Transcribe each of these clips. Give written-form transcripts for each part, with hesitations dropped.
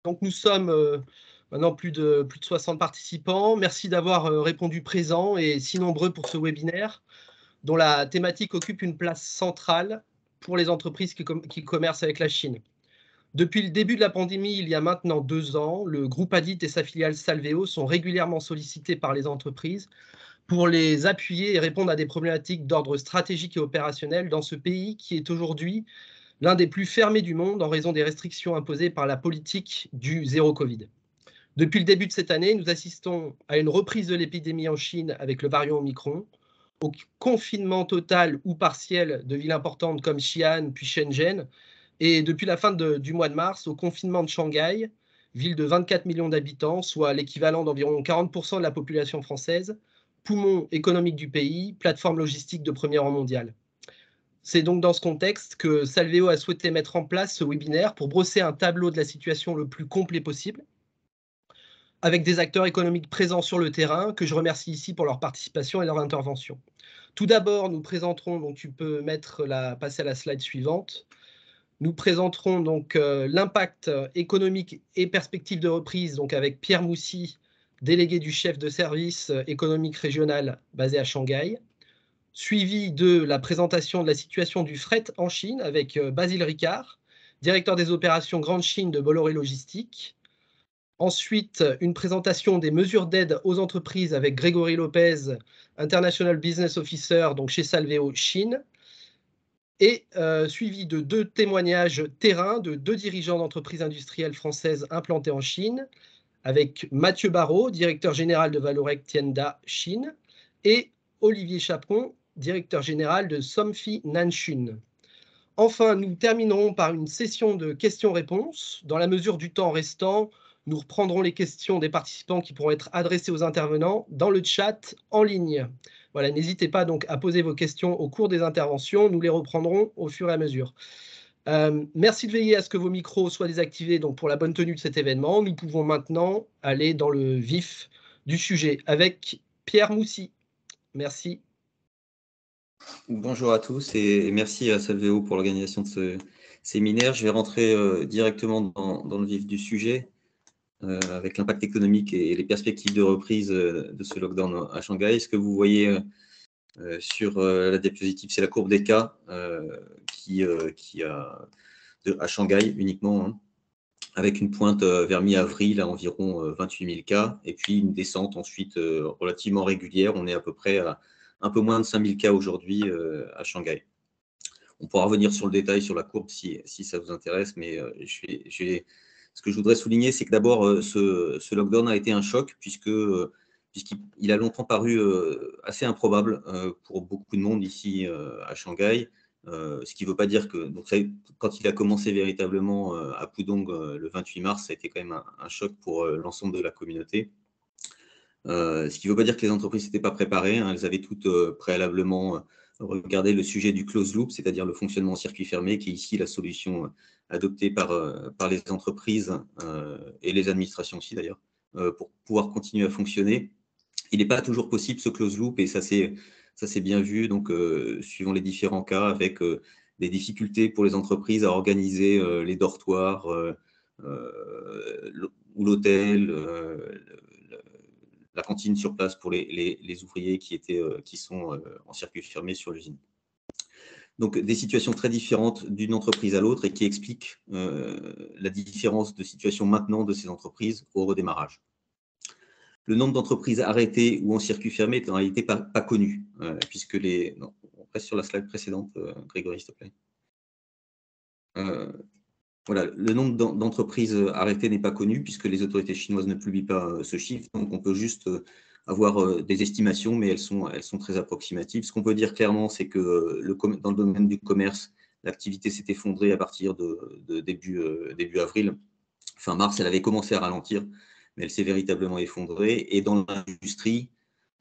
Donc nous sommes maintenant plus de 60 participants. Merci d'avoir répondu présent et si nombreux pour ce webinaire dont la thématique occupe une place centrale pour les entreprises qui commercent avec la Chine. Depuis le début de la pandémie, il y a maintenant 2 ans, le groupe Adit et sa filiale Salveo sont régulièrement sollicités par les entreprises pour les appuyer et répondre à des problématiques d'ordre stratégique et opérationnel dans ce pays qui est aujourd'hui l'un des plus fermés du monde en raison des restrictions imposées par la politique du zéro Covid. Depuis le début de cette année, nous assistons à une reprise de l'épidémie en Chine avec le variant Omicron, au confinement total ou partiel de villes importantes comme Xi'an puis Shenzhen, et depuis la fin du mois de mars, au confinement de Shanghai, ville de 24 millions d'habitants, soit l'équivalent d'environ 40% de la population française, poumon économique du pays, plateforme logistique de premier rang mondial. C'est donc dans ce contexte que Salveo a souhaité mettre en place ce webinaire pour brosser un tableau de la situation le plus complet possible, avec des acteurs économiques présents sur le terrain, que je remercie ici pour leur participation et leur intervention. Tout d'abord, nous présenterons, donc tu peux passer à la slide suivante. Nous présenterons donc l'impact économique et perspectives de reprise, donc avec Pierre Moussy, délégué du chef de service économique régional basé à Shanghai, suivi de la présentation de la situation du fret en Chine avec Basile Ricard, directeur des opérations Grande Chine de Bolloré Logistique. Ensuite, une présentation des mesures d'aide aux entreprises avec Grégory Lopez, International Business Officer, donc chez Salveo Chine, et suivi de 2 témoignages terrain de 2 dirigeants d'entreprises industrielles françaises implantées en Chine, avec Mathieu Barraud, directeur général de Valorec Tienda Chine, et Olivier Chaperon, directeur général de Somfy Nanchun. Enfin, nous terminerons par une session de questions-réponses. Dans la mesure du temps restant, nous reprendrons les questions des participants qui pourront être adressées aux intervenants dans le chat en ligne. Voilà, n'hésitez pas donc à poser vos questions au cours des interventions. Nous les reprendrons au fur et à mesure. Merci de veiller à ce que vos micros soient désactivés donc pour la bonne tenue de cet événement. Nous pouvons maintenant aller dans le vif du sujet avec Pierre Moussy. Merci. Bonjour à tous et merci à Salveo pour l'organisation de ce séminaire. Je vais rentrer directement dans le vif du sujet avec l'impact économique et les perspectives de reprise de ce lockdown à Shanghai. Ce que vous voyez sur la diapositive, c'est la courbe des cas à Shanghai uniquement, hein, avec une pointe vers mi-avril à environ 28 000 cas et puis une descente ensuite relativement régulière. On est à peu près à un peu moins de 5 000 cas aujourd'hui à Shanghai. On pourra revenir sur le détail sur la courbe si ça vous intéresse, mais ce que je voudrais souligner, c'est que d'abord, ce lockdown a été un choc puisqu'il a longtemps paru assez improbable pour beaucoup de monde ici à Shanghai. Ce qui ne veut pas dire que donc quand il a commencé véritablement à Pudong le 28 mars, ça a été quand même un choc pour l'ensemble de la communauté. Ce qui ne veut pas dire que les entreprises n'étaient pas préparées, hein, elles avaient toutes préalablement regardé le sujet du closed loop, c'est-à-dire le fonctionnement en circuit fermé, qui est ici la solution adoptée par les entreprises et les administrations aussi d'ailleurs, pour pouvoir continuer à fonctionner. Il n'est pas toujours possible ce closed loop et ça c'est bien vu, donc suivant les différents cas, avec des difficultés pour les entreprises à organiser les dortoirs ou l'hôtel, la cantine sur place pour les ouvriers qui sont en circuit fermé sur l'usine. Donc des situations très différentes d'une entreprise à l'autre et qui expliquent la différence de situation maintenant de ces entreprises au redémarrage. Le nombre d'entreprises arrêtées ou en circuit fermé est en réalité pas connu, puisque Non, on reste sur la slide précédente, Grégory, s'il te plaît. Voilà, le nombre d'entreprises arrêtées n'est pas connu, puisque les autorités chinoises ne publient pas ce chiffre, donc on peut juste avoir des estimations, mais elles sont très approximatives. Ce qu'on peut dire clairement, c'est que dans le domaine du commerce, l'activité s'est effondrée à partir de début avril. Fin mars, elle avait commencé à ralentir, mais elle s'est véritablement effondrée. Et dans l'industrie,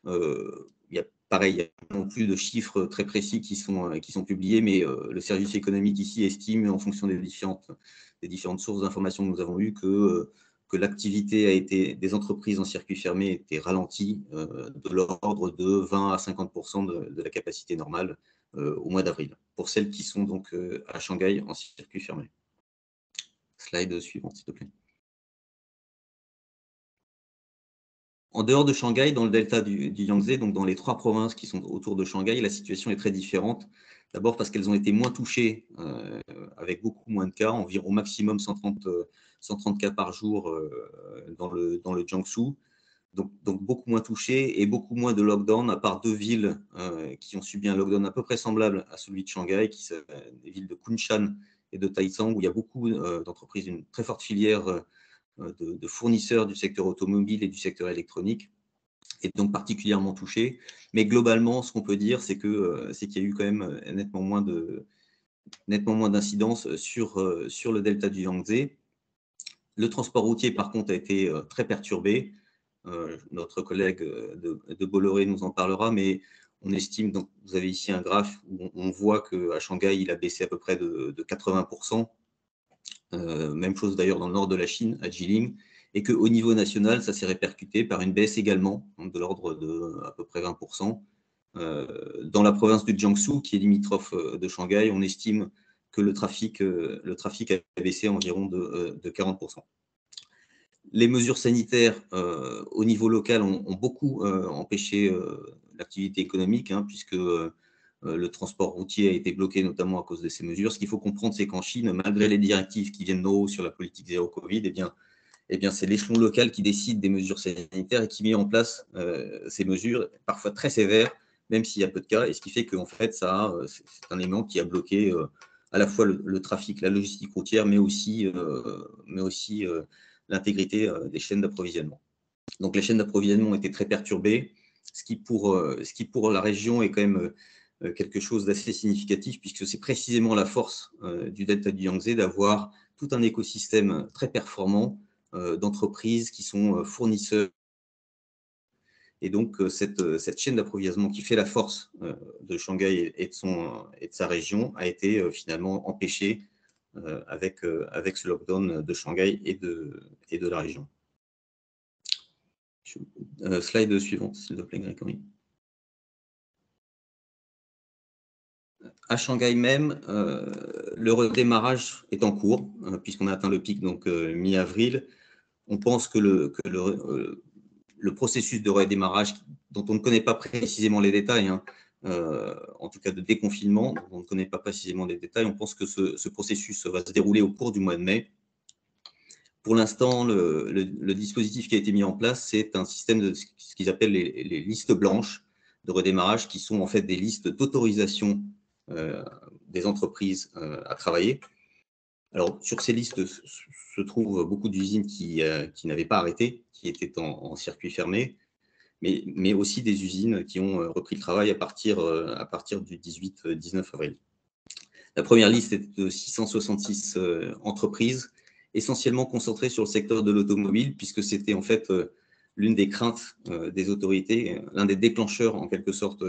il y a pareil, il n'y a pas non plus de chiffres très précis qui sont publiés, mais le service économique ici estime, en fonction des différentes sources d'informations que nous avons eues, que l'activité des entreprises en circuit fermé était ralentie de l'ordre de 20 à 50% de la capacité normale au mois d'avril, pour celles qui sont donc à Shanghai en circuit fermé. Slide suivante, s'il te plaît. En dehors de Shanghai, dans le delta du Yangtze, donc dans les 3 provinces qui sont autour de Shanghai, la situation est très différente. D'abord parce qu'elles ont été moins touchées, avec beaucoup moins de cas, environ maximum 130 cas par jour dans le Jiangsu. Donc beaucoup moins touchées et beaucoup moins de lockdown, à part 2 villes qui ont subi un lockdown à peu près semblable à celui de Shanghai, qui sont les villes de Kunshan et de Taicang, où il y a beaucoup d'entreprises, une très forte filière de fournisseurs du secteur automobile et du secteur électronique, et donc particulièrement touchés. Mais globalement, ce qu'on peut dire, c'est qu'il y a eu quand même nettement moins d'incidences sur le delta du Yangtze. Le transport routier, par contre, a été très perturbé. Notre collègue de Bolloré nous en parlera, mais on estime, donc vous avez ici un graphe où on voit qu'à Shanghai, il a baissé à peu près de 80%. Même chose d'ailleurs dans le nord de la Chine, à Jilin, et qu'au niveau national, ça s'est répercuté par une baisse également, donc de l'ordre de à peu près 20%. Dans la province du Jiangsu, qui est limitrophe de Shanghai, on estime que le trafic a baissé environ de 40%. Les mesures sanitaires au niveau local ont beaucoup empêché l'activité économique, puisque le transport routier a été bloqué notamment à cause de ces mesures. Ce qu'il faut comprendre, c'est qu'en Chine, malgré les directives qui viennent d'en haut sur la politique zéro Covid, c'est l'échelon local qui décide des mesures sanitaires et qui met en place ces mesures, parfois très sévères, même s'il y a peu de cas, et ce qui fait qu'en fait, c'est un élément qui a bloqué à la fois le trafic, la logistique routière, mais aussi l'intégrité des chaînes d'approvisionnement. Donc les chaînes d'approvisionnement étaient très perturbées, ce qui pour la région est quand même quelque chose d'assez significatif, puisque c'est précisément la force du delta du Yangtze d'avoir tout un écosystème très performant d'entreprises qui sont fournisseurs. Et donc cette chaîne d'approvisionnement qui fait la force de Shanghai et de sa région a été finalement empêchée avec ce lockdown de Shanghai et de la région. Slide suivante, s'il te plaît, Grégory. À Shanghai même, le redémarrage est en cours, puisqu'on a atteint le pic donc mi-avril. On pense que le processus de redémarrage, dont on ne connaît pas précisément les détails, en tout cas de déconfinement, dont on ne connaît pas précisément les détails, on pense que ce processus va se dérouler au cours du mois de mai. Pour l'instant, le dispositif qui a été mis en place, c'est un système de ce qu'ils appellent les listes blanches de redémarrage, qui sont en fait des listes d'autorisation des entreprises à travailler. Alors, sur ces listes se trouvent beaucoup d'usines qui n'avaient pas arrêté, qui étaient en circuit fermé, mais aussi des usines qui ont repris le travail à partir du 18-19 avril. La première liste est de 666 entreprises, essentiellement concentrées sur le secteur de l'automobile, puisque c'était en fait l'une des craintes des autorités, l'un des déclencheurs en quelque sorte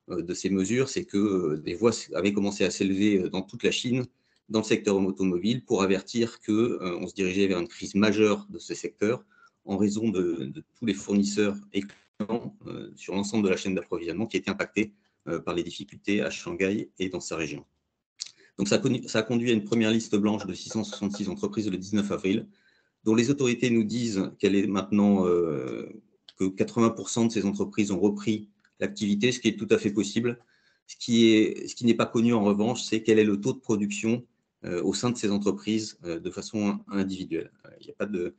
de ces mesures, c'est que des voix avaient commencé à s'élever dans toute la Chine, dans le secteur automobile, pour avertir qu'on se dirigeait vers une crise majeure de ce secteur en raison de tous les fournisseurs et clients sur l'ensemble de la chaîne d'approvisionnement qui étaient impactés par les difficultés à Shanghai et dans sa région. Donc ça a conduit à une première liste blanche de 666 entreprises le 19 avril, dont les autorités nous disent qu'elle est maintenant que 80% de ces entreprises ont repris l'activité, ce qui est tout à fait possible. Ce qui n'est pas connu en revanche, c'est quel est le taux de production au sein de ces entreprises de façon individuelle. Il n'y a pas de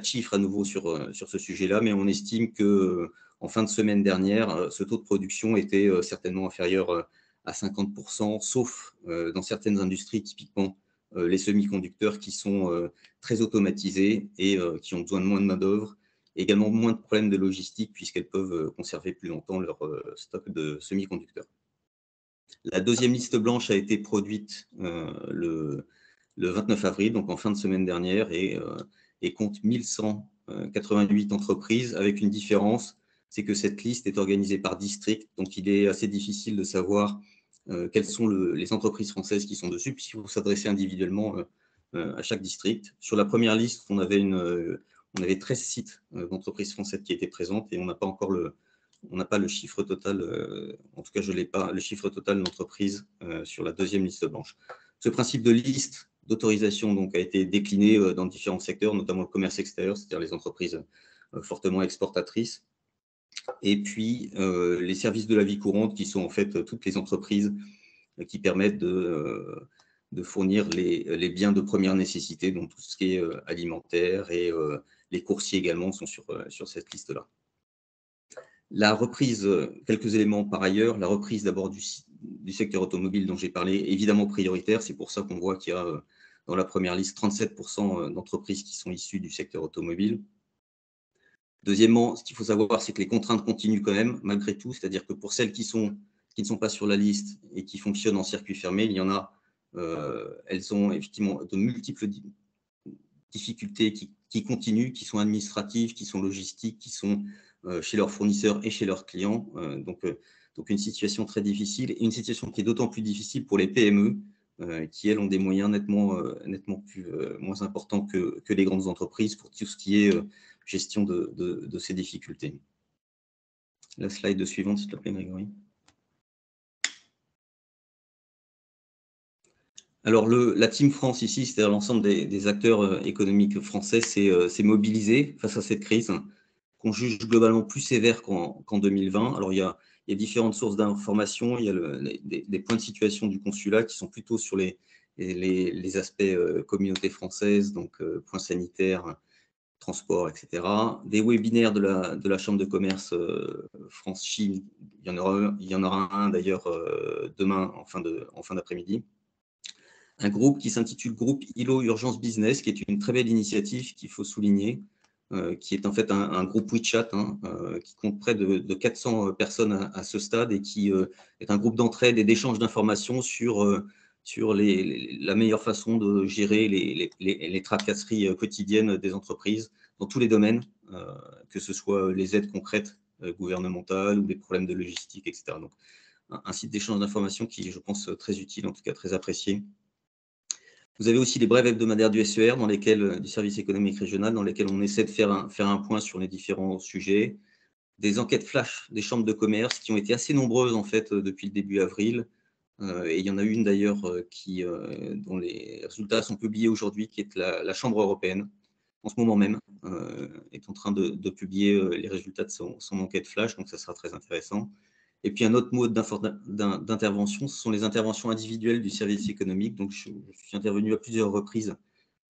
chiffres à nouveau sur ce sujet-là, mais on estime qu'en fin de semaine dernière, ce taux de production était certainement inférieur à 50%, sauf dans certaines industries, typiquement les semi-conducteurs qui sont très automatisés et qui ont besoin de moins de main-d'œuvre, également moins de problèmes de logistique puisqu'elles peuvent conserver plus longtemps leur stock de semi-conducteurs. La deuxième liste blanche a été produite le 29 avril, donc en fin de semaine dernière, et compte 1188 entreprises, avec une différence, c'est que cette liste est organisée par district, donc il est assez difficile de savoir quelles sont les entreprises françaises qui sont dessus, puisqu'il faut s'adresser individuellement à chaque district. Sur la première liste, on avait 13 sites d'entreprises françaises qui étaient présentes, et on n'a pas encore le chiffre total, en tout cas je ne l'ai pas, le chiffre total d'entreprises sur la deuxième liste blanche. Ce principe de liste d'autorisation donc, a été décliné dans différents secteurs, notamment le commerce extérieur, c'est-à-dire les entreprises fortement exportatrices. Et puis, les services de la vie courante, qui sont en fait toutes les entreprises qui permettent de fournir les biens de première nécessité, donc tout ce qui est alimentaire, et les coursiers également sont sur cette liste-là. La reprise, quelques éléments par ailleurs, la reprise d'abord du secteur automobile dont j'ai parlé, évidemment prioritaire, c'est pour ça qu'on voit qu'il y a dans la première liste 37% d'entreprises qui sont issues du secteur automobile. Deuxièmement, ce qu'il faut savoir, c'est que les contraintes continuent quand même, malgré tout, c'est-à-dire que pour celles qui ne sont pas sur la liste et qui fonctionnent en circuit fermé, il y en a, elles ont effectivement de multiples difficultés qui continuent, qui sont administratives, qui sont logistiques, qui sont chez leurs fournisseurs et chez leurs clients. Donc une situation très difficile, et une situation qui est d'autant plus difficile pour les PME, qui, elles, ont des moyens nettement moins importants que les grandes entreprises pour tout ce qui est gestion de ces difficultés. La slide suivante, s'il te plaît, Grégory. Alors, la Team France ici, c'est-à-dire l'ensemble des acteurs économiques français, s'est mobilisé face à cette crise, qu'on juge globalement plus sévère qu'en 2020. Alors, il y a différentes sources d'informations. Il y a des points de situation du consulat qui sont plutôt sur les aspects communauté française, donc points sanitaires, transport, etc. Des webinaires de la Chambre de commerce France-Chine. Il y en aura un d'ailleurs demain en fin d'après-midi. Un groupe qui s'intitule Groupe ILO Urgence Business, qui est une très belle initiative qu'il faut souligner, qui est en fait un groupe WeChat qui compte près de 400 personnes à ce stade, et qui est un groupe d'entraide et d'échange d'informations sur la meilleure façon de gérer les tracasseries quotidiennes des entreprises dans tous les domaines, que ce soit les aides concrètes gouvernementales ou les problèmes de logistique, etc. Donc, un site d'échange d'informations qui, je pense, très utile, en tout cas très apprécié. Vous avez aussi les brèves hebdomadaires du SER, du service économique régional, dans lesquels on essaie de faire un point sur les différents sujets. Des enquêtes flash des chambres de commerce qui ont été assez nombreuses en fait depuis le début avril. Et il y en a une d'ailleurs dont les résultats sont publiés aujourd'hui, qui est la Chambre européenne, en ce moment même, est en train de publier les résultats de son enquête flash, donc ça sera très intéressant. Et puis un autre mode d'intervention, ce sont les interventions individuelles du service économique. Donc je suis intervenu à plusieurs reprises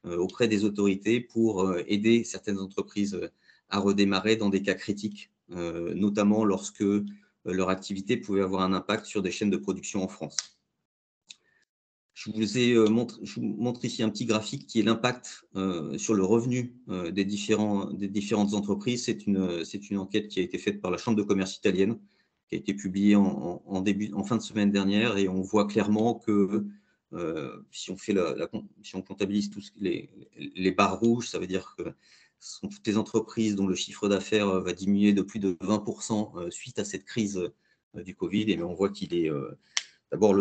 auprès des autorités pour aider certaines entreprises à redémarrer dans des cas critiques, notamment lorsque leur activité pouvait avoir un impact sur des chaînes de production en France. Je vous montre ici un petit graphique qui est l'impact sur le revenu des différentes entreprises. C'est une enquête qui a été faite par la Chambre de commerce italienne, qui a été publiée en fin de semaine dernière, et on voit clairement que si on comptabilise tous les barres rouges, ça veut dire que ce sont toutes les entreprises dont le chiffre d'affaires va diminuer de plus de 20% suite à cette crise du Covid. Et on voit qu'il est d'abord,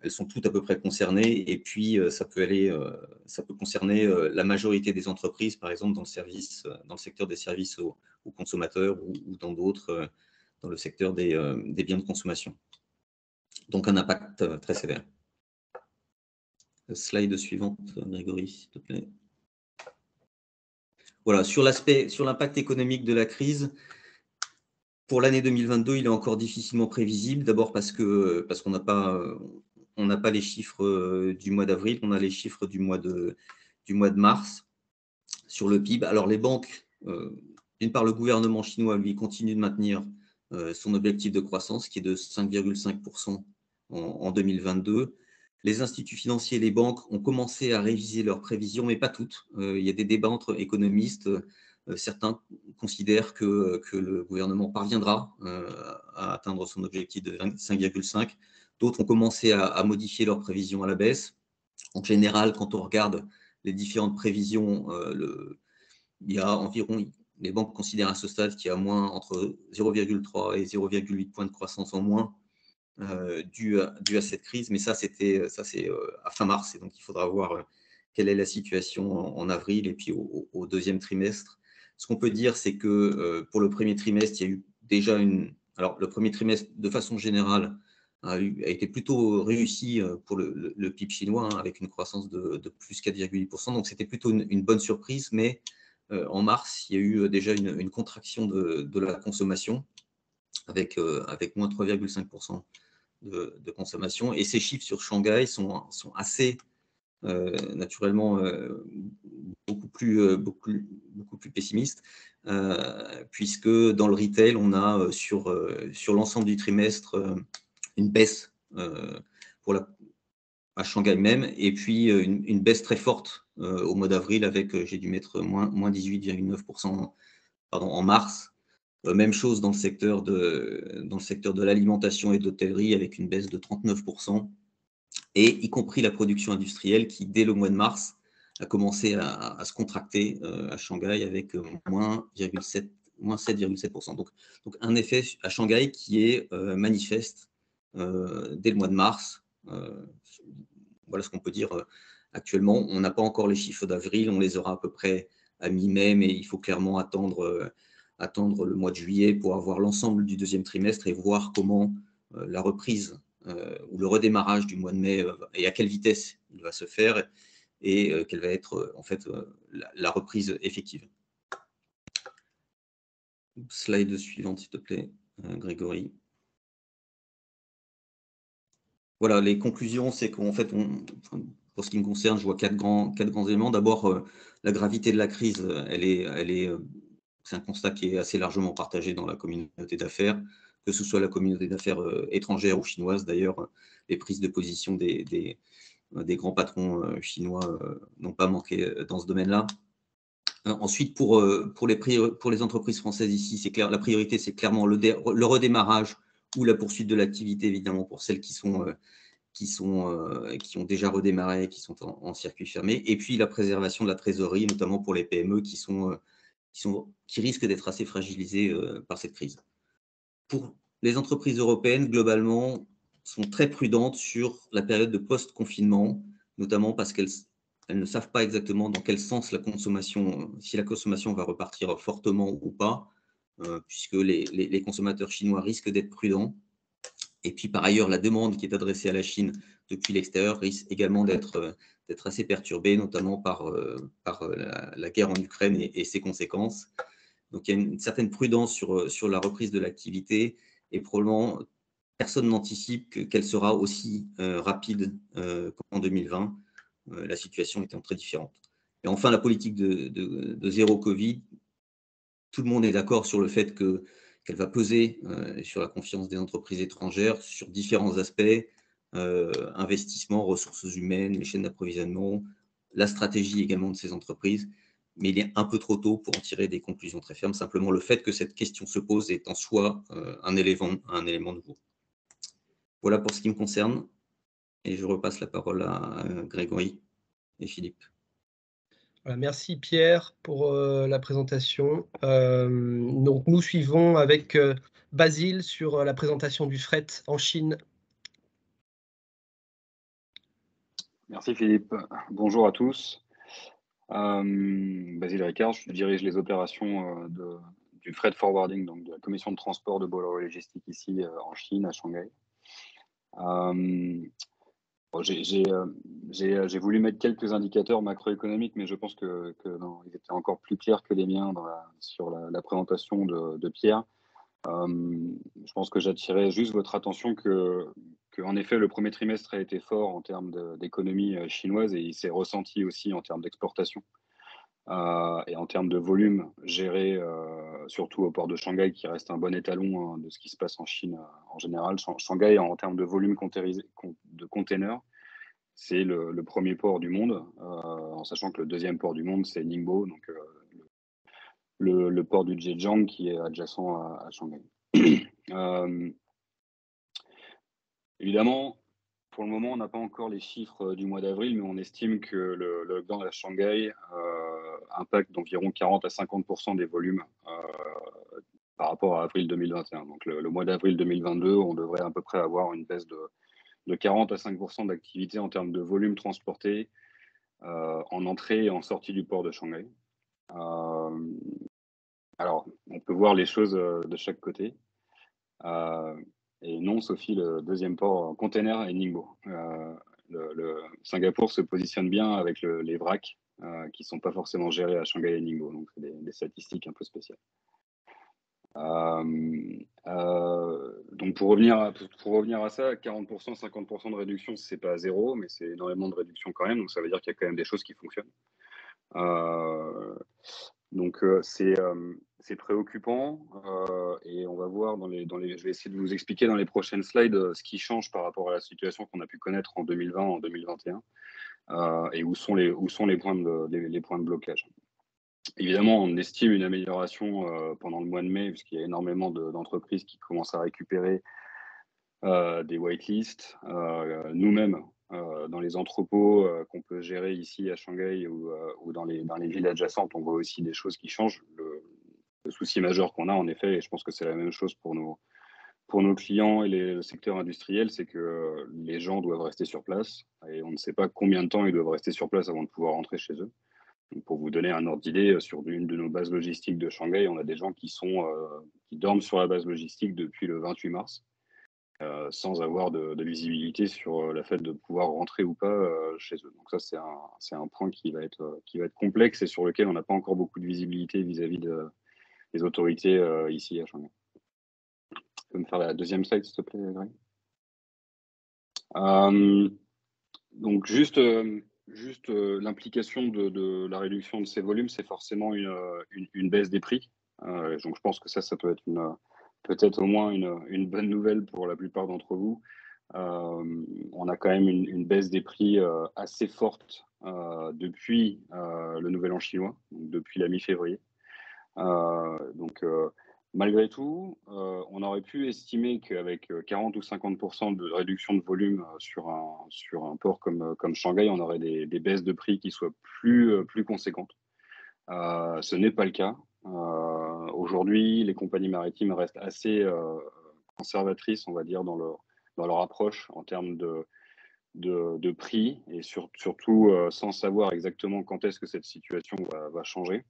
elles sont toutes à peu près concernées, et puis ça peut concerner la majorité des entreprises, par exemple dans le secteur des services aux consommateurs, ou dans d'autres, dans le secteur des biens de consommation. Donc un impact très sévère. Slide suivante, Grégory, s'il te plaît. Voilà, sur l'impact économique de la crise. Pour l'année 2022, il est encore difficilement prévisible. D'abord parce qu'on n'a pas les chiffres du mois d'avril, on a les chiffres du mois de mars sur le PIB. Alors les banques, d'une part, le gouvernement chinois, lui, continue de maintenir son objectif de croissance, qui est de 5,5% en 2022. Les instituts financiers et les banques ont commencé à réviser leurs prévisions, mais pas toutes. Il y a des débats entre économistes. Certains considèrent que le gouvernement parviendra à atteindre son objectif de 5,5. D'autres ont commencé à modifier leurs prévisions à la baisse. En général, quand on regarde les différentes prévisions, il y a environ, les banques considèrent à ce stade qu'il y a entre 0,3 et 0,8 points de croissance en moins dû à cette crise. Mais ça, c'est à fin mars, et donc il faudra voir quelle est la situation en avril et puis au deuxième trimestre. Ce qu'on peut dire, c'est que pour le premier trimestre, il y a eu déjà alors le premier trimestre, de façon générale, a été plutôt réussi pour le PIB chinois, avec une croissance de plus 4,8%. Donc c'était plutôt une bonne surprise, mais en mars, il y a eu déjà une contraction de la consommation avec moins 3,5% de consommation. Et ces chiffres sur Shanghai sont assez naturellement beaucoup plus pessimistes, puisque dans le retail, on a sur l'ensemble du trimestre une baisse à Shanghai même, et puis une baisse très forte au mois d'avril avec, j'ai dû mettre moins 18,9% en mars. Même chose dans le secteur de l'alimentation et de l'hôtellerie avec une baisse de 39%, et y compris la production industrielle qui, dès le mois de mars, a commencé à se contracter à Shanghai avec moins 7,7%. Donc un effet à Shanghai qui est manifeste dès le mois de mars. Voilà ce qu'on peut dire actuellement. On n'a pas encore les chiffres d'avril, on les aura à peu près à mi-mai, mais il faut clairement attendre le mois de juillet pour avoir l'ensemble du deuxième trimestre et voir comment la reprise ou le redémarrage du mois de mai et à quelle vitesse il va se faire et quelle va être en fait la reprise effective. Slide suivante, s'il te plaît, Grégory. Voilà, les conclusions, c'est qu'en fait, pour ce qui me concerne, je vois quatre grands éléments. D'abord, la gravité de la crise, c'est un constat qui est assez largement partagé dans la communauté d'affaires, que ce soit la communauté d'affaires étrangère ou chinoise. D'ailleurs, les prises de position des grands patrons chinois n'ont pas manqué dans ce domaine-là. Ensuite, pour les entreprises françaises ici, c'est clair, la priorité, c'est clairement le redémarrage ou la poursuite de l'activité, évidemment, pour celles qui ont déjà redémarré, qui sont en circuit fermé, et puis la préservation de la trésorerie, notamment pour les PME qui risquent d'être assez fragilisées par cette crise. Pour les entreprises européennes, globalement, sont très prudentes sur la période de post-confinement, notamment parce qu'elles ne savent pas exactement dans quel sens si la consommation va repartir fortement ou pas, puisque les consommateurs chinois risquent d'être prudents. Et puis, par ailleurs, la demande qui est adressée à la Chine depuis l'extérieur risque également d'être assez perturbée, notamment par la guerre en Ukraine et ses conséquences. Donc, il y a une certaine prudence sur la reprise de l'activité et probablement, personne n'anticipe qu'elle sera aussi rapide qu'en 2020, la situation étant très différente. Et enfin, la politique de zéro Covid, tout le monde est d'accord sur le fait qu'elle va peser sur la confiance des entreprises étrangères sur différents aspects, investissement, ressources humaines, les chaînes d'approvisionnement, la stratégie également de ces entreprises. Mais il est un peu trop tôt pour en tirer des conclusions très fermes. Simplement, le fait que cette question se pose est en soi un élément nouveau. Voilà pour ce qui me concerne. Et je repasse la parole à Grégory et Philippe. Voilà, merci Pierre pour la présentation. Donc nous suivons avec Basile sur la présentation du fret en Chine. Merci Philippe. Bonjour à tous. Basile Ricard, je dirige les opérations du freight forwarding, donc de la commission de transport de Bolloré Logistique ici en Chine, à Shanghai. J'ai voulu mettre quelques indicateurs macroéconomiques, mais je pense que non, ils étaient encore plus clairs que les miens sur la présentation de Pierre. Je pense que j'attirais juste votre attention en effet, le premier trimestre a été fort en termes d'économie chinoise et il s'est ressenti aussi en termes d'exportation et en termes de volume géré, surtout au port de Shanghai, qui reste un bon étalon de ce qui se passe en Chine en général. Shanghai, en termes de volume de containers, c'est le premier port du monde, en sachant que le deuxième port du monde, c'est Ningbo, donc le port du Zhejiang qui est adjacent à Shanghai. Évidemment, pour le moment, on n'a pas encore les chiffres du mois d'avril, mais on estime que le lockdown à Shanghai impacte d'environ 40 à 50% des volumes par rapport à avril 2021. Donc le mois d'avril 2022, on devrait à peu près avoir une baisse de 40 à 5% d'activité en termes de volume transporté en entrée et en sortie du port de Shanghai. Alors, on peut voir les choses de chaque côté. Et non, Sophie, le deuxième port container est Ningbo. Singapour se positionne bien avec les vracs qui ne sont pas forcément gérés à Shanghai et Ningbo. Donc, c'est des statistiques un peu spéciales. Donc pour revenir à ça, 40%, 50% de réduction, c'est pas zéro, mais c'est énormément de réduction quand même. Donc ça veut dire qu'il y a quand même des choses qui fonctionnent. Donc c'est préoccupant et on va voir je vais essayer de vous expliquer dans les prochaines slides ce qui change par rapport à la situation qu'on a pu connaître en 2020, en 2021 et où sont les points de blocage. Évidemment, on estime une amélioration pendant le mois de mai, puisqu'il y a énormément d'entreprises qui commencent à récupérer des whitelists. Nous-mêmes, dans les entrepôts qu'on peut gérer ici à Shanghai ou dans les villes adjacentes, on voit aussi des choses qui changent. Le souci majeur qu'on a, en effet, et je pense que c'est la même chose pour nos clients et le secteur industriel, c'est que les gens doivent rester sur place et on ne sait pas combien de temps ils doivent rester sur place avant de pouvoir rentrer chez eux. Donc pour vous donner un ordre d'idée, sur une de nos bases logistiques de Shanghai, on a des gens qui dorment sur la base logistique depuis le 28 mars, sans avoir de visibilité sur le fait de pouvoir rentrer ou pas chez eux. Donc ça, c'est un point qui va être complexe et sur lequel on n'a pas encore beaucoup de visibilité vis-à-vis des autorités ici à Shanghai. Tu peux me faire la deuxième slide, s'il te plaît, Greg? Donc juste l'implication de la réduction de ces volumes, c'est forcément une baisse des prix. Donc je pense que ça peut être peut-être au moins une bonne nouvelle pour la plupart d'entre vous. On a quand même une baisse des prix assez forte depuis le Nouvel An chinois, donc depuis la mi-février. Malgré tout, on aurait pu estimer qu'avec 40 ou 50% de réduction de volume sur un port comme Shanghai, on aurait des baisses de prix qui soient plus conséquentes. Ce n'est pas le cas. Aujourd'hui, les compagnies maritimes restent assez conservatrices, on va dire, dans leur approche en termes de prix et surtout sans savoir exactement quand est-ce que cette situation va changer.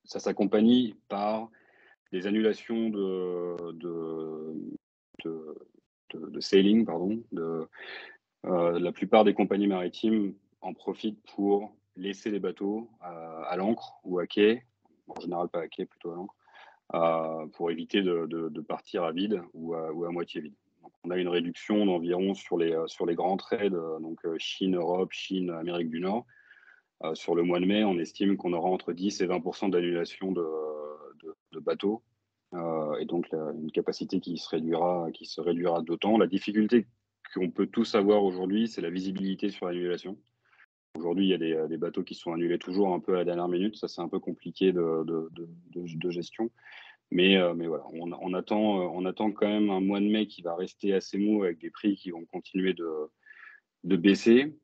Ça s'accompagne par des annulations de sailing, pardon. La plupart des compagnies maritimes en profitent pour laisser les bateaux à l'ancre ou à quai, en général pas à quai, plutôt à l'ancre, pour éviter de partir à vide ou à moitié vide. Donc, on a une réduction d'environ sur les grands trades, donc Chine-Europe, Chine-Amérique du Nord. Sur le mois de mai, on estime qu'on aura entre 10 et 20% d'annulation de bateaux, et donc une capacité qui se réduira d'autant. La difficulté qu'on peut tous avoir aujourd'hui, c'est la visibilité sur l'annulation. Aujourd'hui, il y a des bateaux qui sont annulés toujours un peu à la dernière minute. Ça, c'est un peu compliqué de gestion. Mais voilà, on attend quand même un mois de mai qui va rester assez mou avec des prix qui vont continuer de baisser.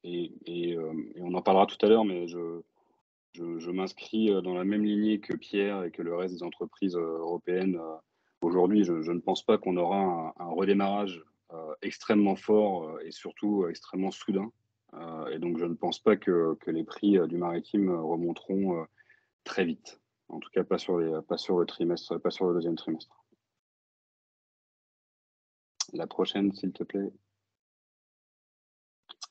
Et on en parlera tout à l'heure, mais je m'inscris dans la même lignée que Pierre et que le reste des entreprises européennes. Aujourd'hui, je ne pense pas qu'on aura un redémarrage extrêmement fort et surtout extrêmement soudain. Et donc, je ne pense pas que les prix du maritime remonteront très vite. En tout cas, pas sur le trimestre, pas sur le deuxième trimestre. La prochaine, s'il te plaît.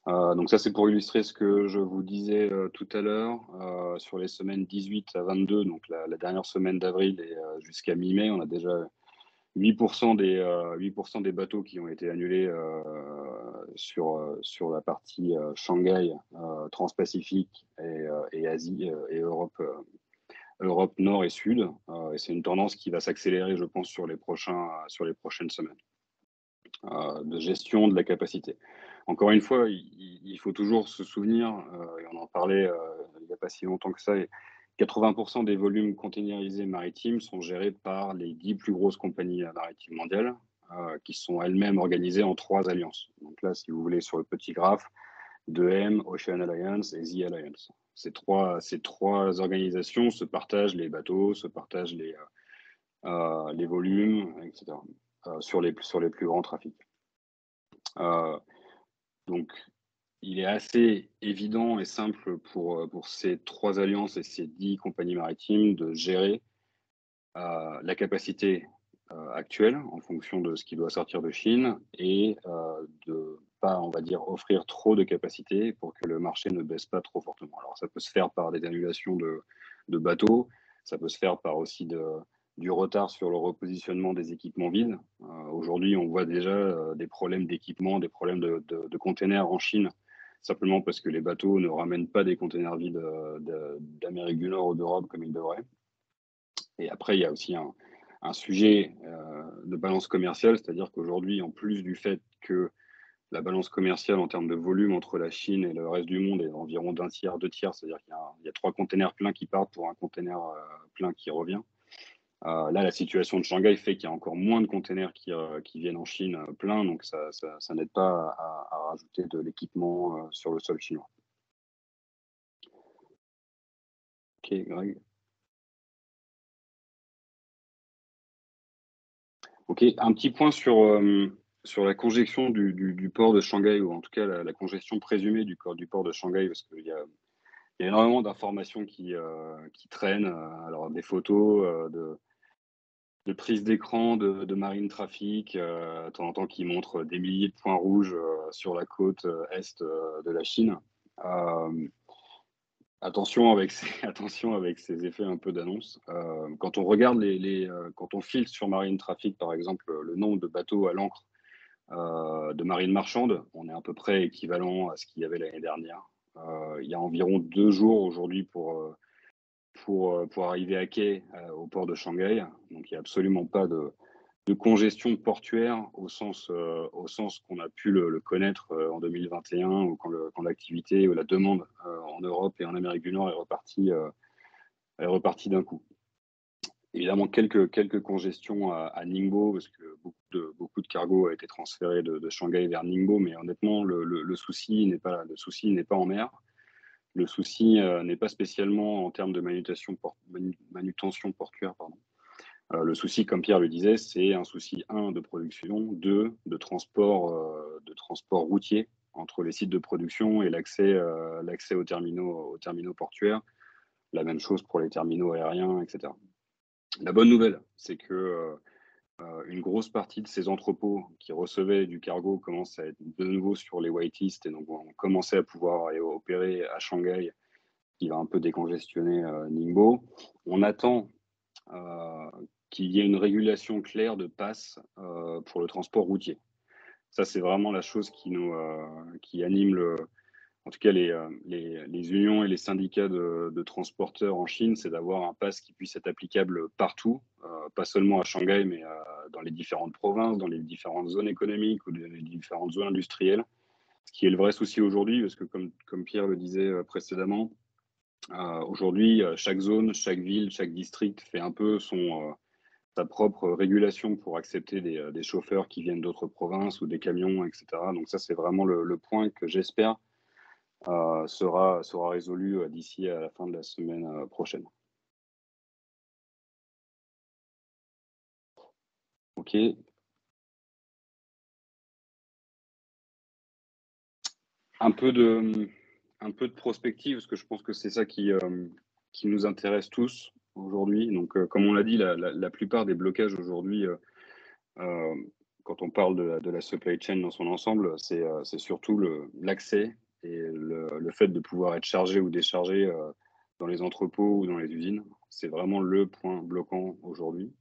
Donc ça, c'est pour illustrer ce que je vous disais tout à l'heure. Sur les semaines 18 à 22, donc la dernière semaine d'avril et jusqu'à mi-mai, on a déjà 8% des bateaux qui ont été annulés sur la partie Shanghai, Transpacifique et Asie et Europe Nord et Sud. Et c'est une tendance qui va s'accélérer, je pense, sur les prochaines semaines de gestion de la capacité. Encore une fois, il faut toujours se souvenir, et on en parlait il n'y a pas si longtemps que ça, 80% des volumes containerisés maritimes sont gérés par les 10 plus grosses compagnies maritimes mondiales, qui sont elles-mêmes organisées en 3 alliances. Donc là, si vous voulez, sur le petit graphe, 2M, Ocean Alliance et The Alliance. Ces trois organisations se partagent les bateaux, se partagent les volumes, etc. Sur les plus grands trafics. Donc, il est assez évident et simple pour ces 3 alliances et ces 10 compagnies maritimes de gérer la capacité actuelle en fonction de ce qui doit sortir de Chine et de pas, on va dire, offrir trop de capacité pour que le marché ne baisse pas trop fortement. Alors ça peut se faire par des annulations de bateaux, ça peut se faire par aussi du retard sur le repositionnement des équipements vides. Aujourd'hui, on voit déjà des problèmes d'équipement, des problèmes de containers en Chine, simplement parce que les bateaux ne ramènent pas des containers vides d'Amérique du Nord ou d'Europe comme ils devraient. Et après, il y a aussi un sujet de balance commerciale, c'est-à-dire qu'aujourd'hui, en plus du fait que la balance commerciale en termes de volume entre la Chine et le reste du monde est environ d'un tiers, 2 tiers, c'est-à-dire qu'il y a 3 containers pleins qui partent pour un container plein qui revient. Là, la situation de Shanghai fait qu'il y a encore moins de containers qui viennent en Chine pleins, donc ça n'aide pas à rajouter de l'équipement sur le sol chinois. Ok, Greg. Ok, un petit point sur la congestion du port de Shanghai, ou en tout cas la congestion présumée du port de Shanghai, parce qu'il y a énormément d'informations qui traînent, alors des photos, de prises d'écran, de marine traffic, de temps en temps qui montrent des milliers de points rouges sur la côte est de la Chine. Attention avec ces effets un peu d'annonce. Quand on regarde quand on filtre sur Marine Traffic, par exemple, le nombre de bateaux à l'ancre de marine marchande, on est à peu près équivalent à ce qu'il y avait l'année dernière. Il y a environ 2 jours aujourd'hui pour arriver à quai au port de Shanghai. Donc il n'y a absolument pas de congestion portuaire au sens qu'on a pu le connaître en 2021, ou quand l'activité ou la demande en Europe et en Amérique du Nord est repartie d'un coup. Évidemment, quelques congestions à Ningbo, parce que beaucoup de cargo a été transféré de Shanghai vers Ningbo, mais honnêtement, le souci n'est pas en mer. Le souci n'est pas spécialement en termes de manutention portuaire, pardon. Le souci, comme Pierre le disait, c'est un souci, 1, de production, 2, de transport routier entre les sites de production et l'accès aux terminaux portuaires. La même chose pour les terminaux aériens, etc. La bonne nouvelle, c'est que une grosse partie de ces entrepôts qui recevaient du cargo commencent à être de nouveau sur les whitelistes, et donc on commençait à pouvoir opérer à Shanghai, qui va un peu décongestionner Ningbo. On attend qu'il y ait une régulation claire de passe pour le transport routier. Ça, c'est vraiment la chose qui anime en tout cas les unions et les syndicats de transporteurs en Chine, c'est d'avoir un pass qui puisse être applicable partout, pas seulement à Shanghai, mais dans les différentes provinces, dans les différentes zones économiques ou dans les différentes zones industrielles. Ce qui est le vrai souci aujourd'hui, parce que comme Pierre le disait précédemment, aujourd'hui, chaque zone, chaque ville, chaque district fait un peu sa propre régulation pour accepter des chauffeurs qui viennent d'autres provinces ou des camions, etc. Donc ça, c'est vraiment le point que j'espère sera résolu d'ici à la fin de la semaine prochaine. Ok. Un peu de prospective, parce que je pense que c'est ça qui nous intéresse tous aujourd'hui. Donc, comme on l'a dit, la plupart des blocages aujourd'hui, quand on parle de la supply chain dans son ensemble, c'est surtout l'accès et le fait de pouvoir être chargé ou déchargé dans les entrepôts ou dans les usines. C'est vraiment le point bloquant aujourd'hui.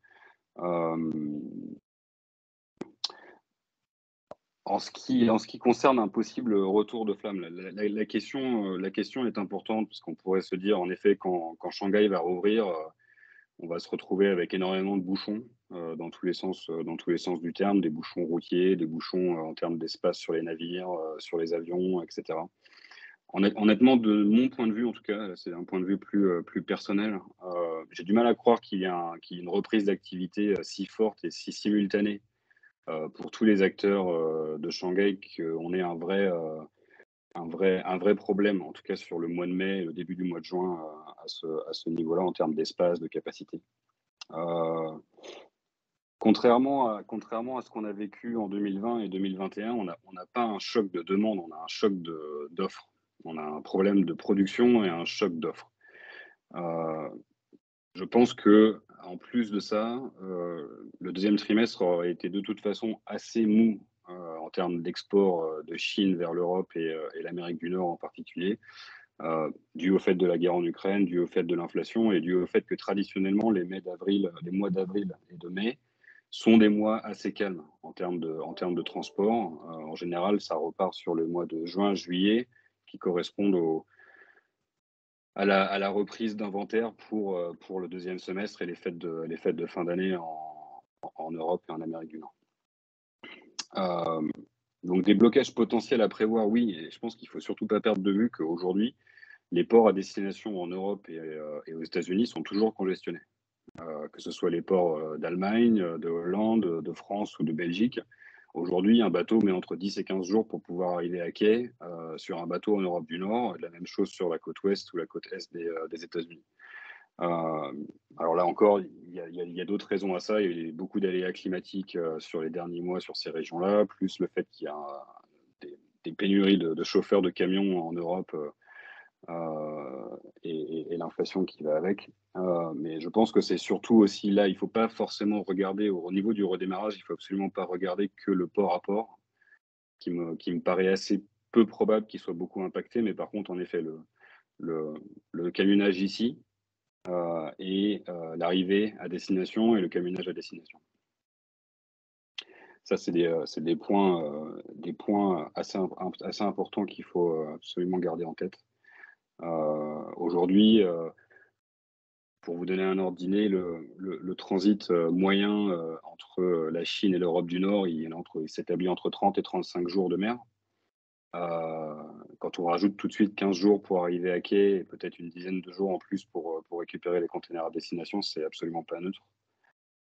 En ce qui concerne un possible retour de flamme, la question est importante, parce qu'on pourrait se dire, en effet, quand Shanghai va rouvrir, on va se retrouver avec énormément de bouchons dans tous les sens du terme, des bouchons routiers, des bouchons en termes d'espace sur les navires, sur les avions, etc. Honnêtement, de mon point de vue, en tout cas, c'est un point de vue plus personnel, j'ai du mal à croire qu'il y ait une reprise d'activité si forte et si simultanée pour tous les acteurs de Shanghai, qu'on ait un vrai problème, en tout cas sur le mois de mai et le début du mois de juin, à ce niveau-là, en termes d'espace, de capacité. Contrairement à ce qu'on a vécu en 2020 et 2021, on n'a pas un choc de demande, on a un choc d'offres. On a un problème de production et un choc d'offres. Je pense que en plus de ça, le deuxième trimestre aurait été de toute façon assez mou en termes d'export de Chine vers l'Europe et l'Amérique du Nord en particulier, dû au fait de la guerre en Ukraine, dû au fait de l'inflation et dû au fait que traditionnellement les mois d'avril et de mai sont des mois assez calmes en termes de transport. En général, ça repart sur le mois de juin, juillet, qui correspondent à la reprise d'inventaire pour le deuxième semestre et les fêtes de fin d'année en Europe et en Amérique du Nord. Donc des blocages potentiels à prévoir, oui, et je pense qu'il ne faut surtout pas perdre de vue qu'aujourd'hui, les ports à destination en Europe et aux États-Unis sont toujours congestionnés. Que ce soit les ports d'Allemagne, de Hollande, de France ou de Belgique. Aujourd'hui, un bateau met entre 10 et 15 jours pour pouvoir arriver à quai sur un bateau en Europe du Nord, et la même chose sur la côte ouest ou la côte est des États-Unis. Alors là encore, il y a d'autres raisons à ça. Il y a eu beaucoup d'aléas climatiques sur les derniers mois sur ces régions-là, plus le fait qu'il y a des pénuries de chauffeurs de camions en Europe et l'inflation qui va avec. Mais je pense que c'est surtout aussi là, il ne faut pas forcément regarder au niveau du redémarrage, il ne faut absolument pas regarder que le port à port, qui me paraît assez peu probable qu'il soit beaucoup impacté. Mais par contre, en effet, le camionnage ici et l'arrivée à destination et le camionnage à destination. Ça, c'est des points assez importants qu'il faut absolument garder en tête. Aujourd'hui, pour vous donner un ordre d'idée, le transit moyen entre la Chine et l'Europe du Nord, il s'établit entre 30 et 35 jours de mer. Quand on rajoute tout de suite 15 jours pour arriver à quai et peut-être une dizaine de jours en plus pour récupérer les containers à destination, c'est absolument pas neutre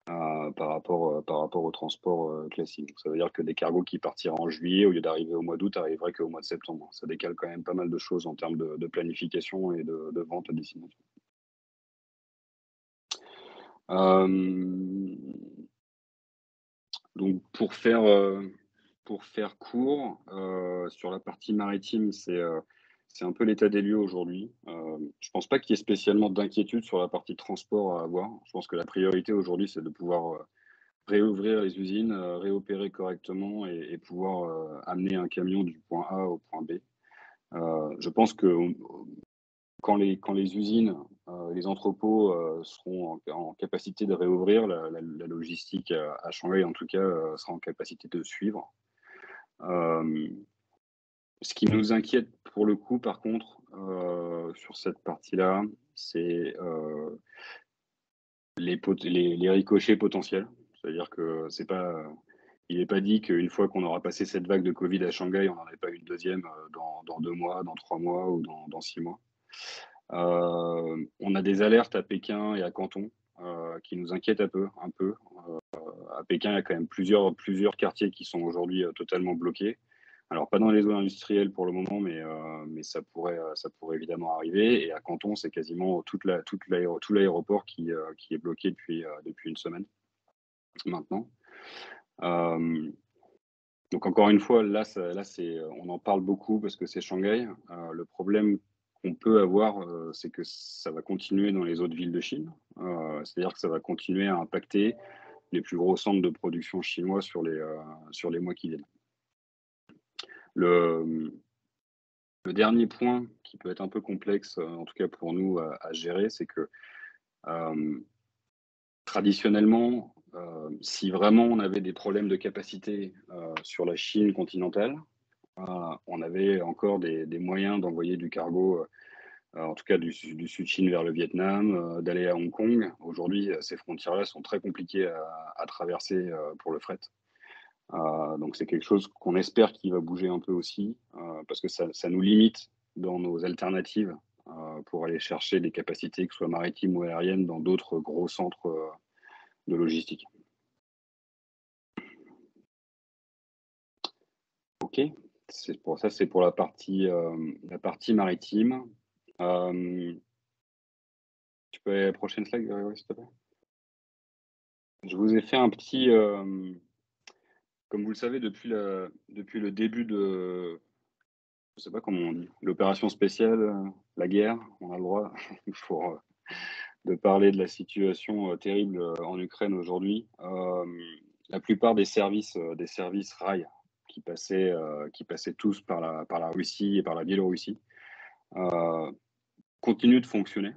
par rapport au transport classique. Donc, ça veut dire que des cargos qui partiraient en juillet, au lieu d'arriver au mois d'août, arriveraient qu'au mois de septembre. Ça décale quand même pas mal de choses en termes de planification et de vente à destination. Donc pour faire court, sur la partie maritime, c'est un peu l'état des lieux aujourd'hui. Je pense pas qu'il y ait spécialement d'inquiétude sur la partie transport à avoir. Je pense que la priorité aujourd'hui, c'est de pouvoir réouvrir les usines, réopérer correctement et pouvoir amener un camion du point A au point B. Je pense que quand les usines, les entrepôts seront en capacité de réouvrir, la logistique à Shanghai, en tout cas, sera en capacité de suivre. Ce qui nous inquiète pour le coup, par contre, sur cette partie-là, c'est les ricochets potentiels. C'est-à-dire que il n'est pas dit qu'une fois qu'on aura passé cette vague de Covid à Shanghai, on n'en ait pas une deuxième dans 2 mois, dans 3 mois ou dans 6 mois. On a des alertes à Pékin et à Canton qui nous inquiètent un peu. À Pékin, il y a quand même plusieurs quartiers qui sont aujourd'hui totalement bloqués. Alors, pas dans les zones industrielles pour le moment, mais ça pourrait évidemment arriver. Et à Canton, c'est quasiment tout l'aéroport qui est bloqué depuis une semaine maintenant. Donc, encore une fois, là, on en parle beaucoup parce que c'est Shanghai. Le problème qu'on peut avoir, c'est que ça va continuer dans les autres villes de Chine. C'est-à-dire que ça va continuer à impacter les plus gros centres de production chinois sur les mois qui viennent. Le dernier point qui peut être un peu complexe, en tout cas pour nous, à gérer, c'est que traditionnellement, si vraiment on avait des problèmes de capacité sur la Chine continentale, on avait encore des moyens d'envoyer du cargo, en tout cas du Sud Chine vers le Vietnam, d'aller à Hong Kong. Aujourd'hui, ces frontières-là sont très compliquées à traverser pour le fret. Donc c'est quelque chose qu'on espère qui va bouger un peu aussi, parce que ça nous limite dans nos alternatives pour aller chercher des capacités, que ce soit maritimes ou aériennes, dans d'autres gros centres de logistique. Ok, c'est pour la partie maritime. Tu peux aller à la prochaine slide, Grégory, s'il te plaît. Je vous ai fait un petit, comme vous le savez, depuis le début de, je sais pas comment on dit, l'opération spéciale, la guerre, on a le droit de parler de la situation terrible en Ukraine aujourd'hui. La plupart des services rail qui passaient tous par la Russie et par la Biélorussie euh, continuent de fonctionner.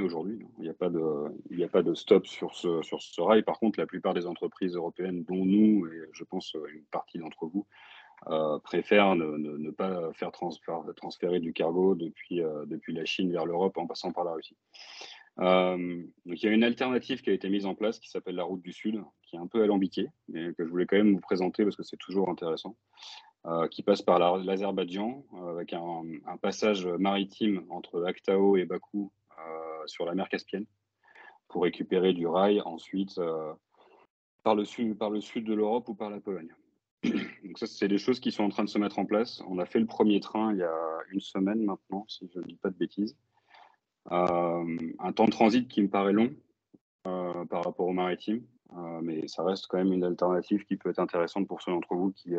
Aujourd'hui. Il n'y a pas de stop sur ce rail. Par contre, la plupart des entreprises européennes, dont nous et je pense une partie d'entre vous, préfèrent ne pas faire transférer du cargo depuis la Chine vers l'Europe en passant par la Russie. Donc il y a une alternative qui a été mise en place qui s'appelle la route du Sud, qui est un peu alambiquée, mais que je voulais quand même vous présenter parce que c'est toujours intéressant, qui passe par l'Azerbaïdjan avec un passage maritime entre Aktao et Bakou sur la mer Caspienne pour récupérer du rail ensuite par le sud de l'Europe ou par la Pologne. Donc ça, c'est des choses qui sont en train de se mettre en place. On a fait le premier train il y a une semaine maintenant, si je ne dis pas de bêtises. Un temps de transit qui me paraît long par rapport au maritime, mais ça reste quand même une alternative qui peut être intéressante pour ceux d'entre vous qui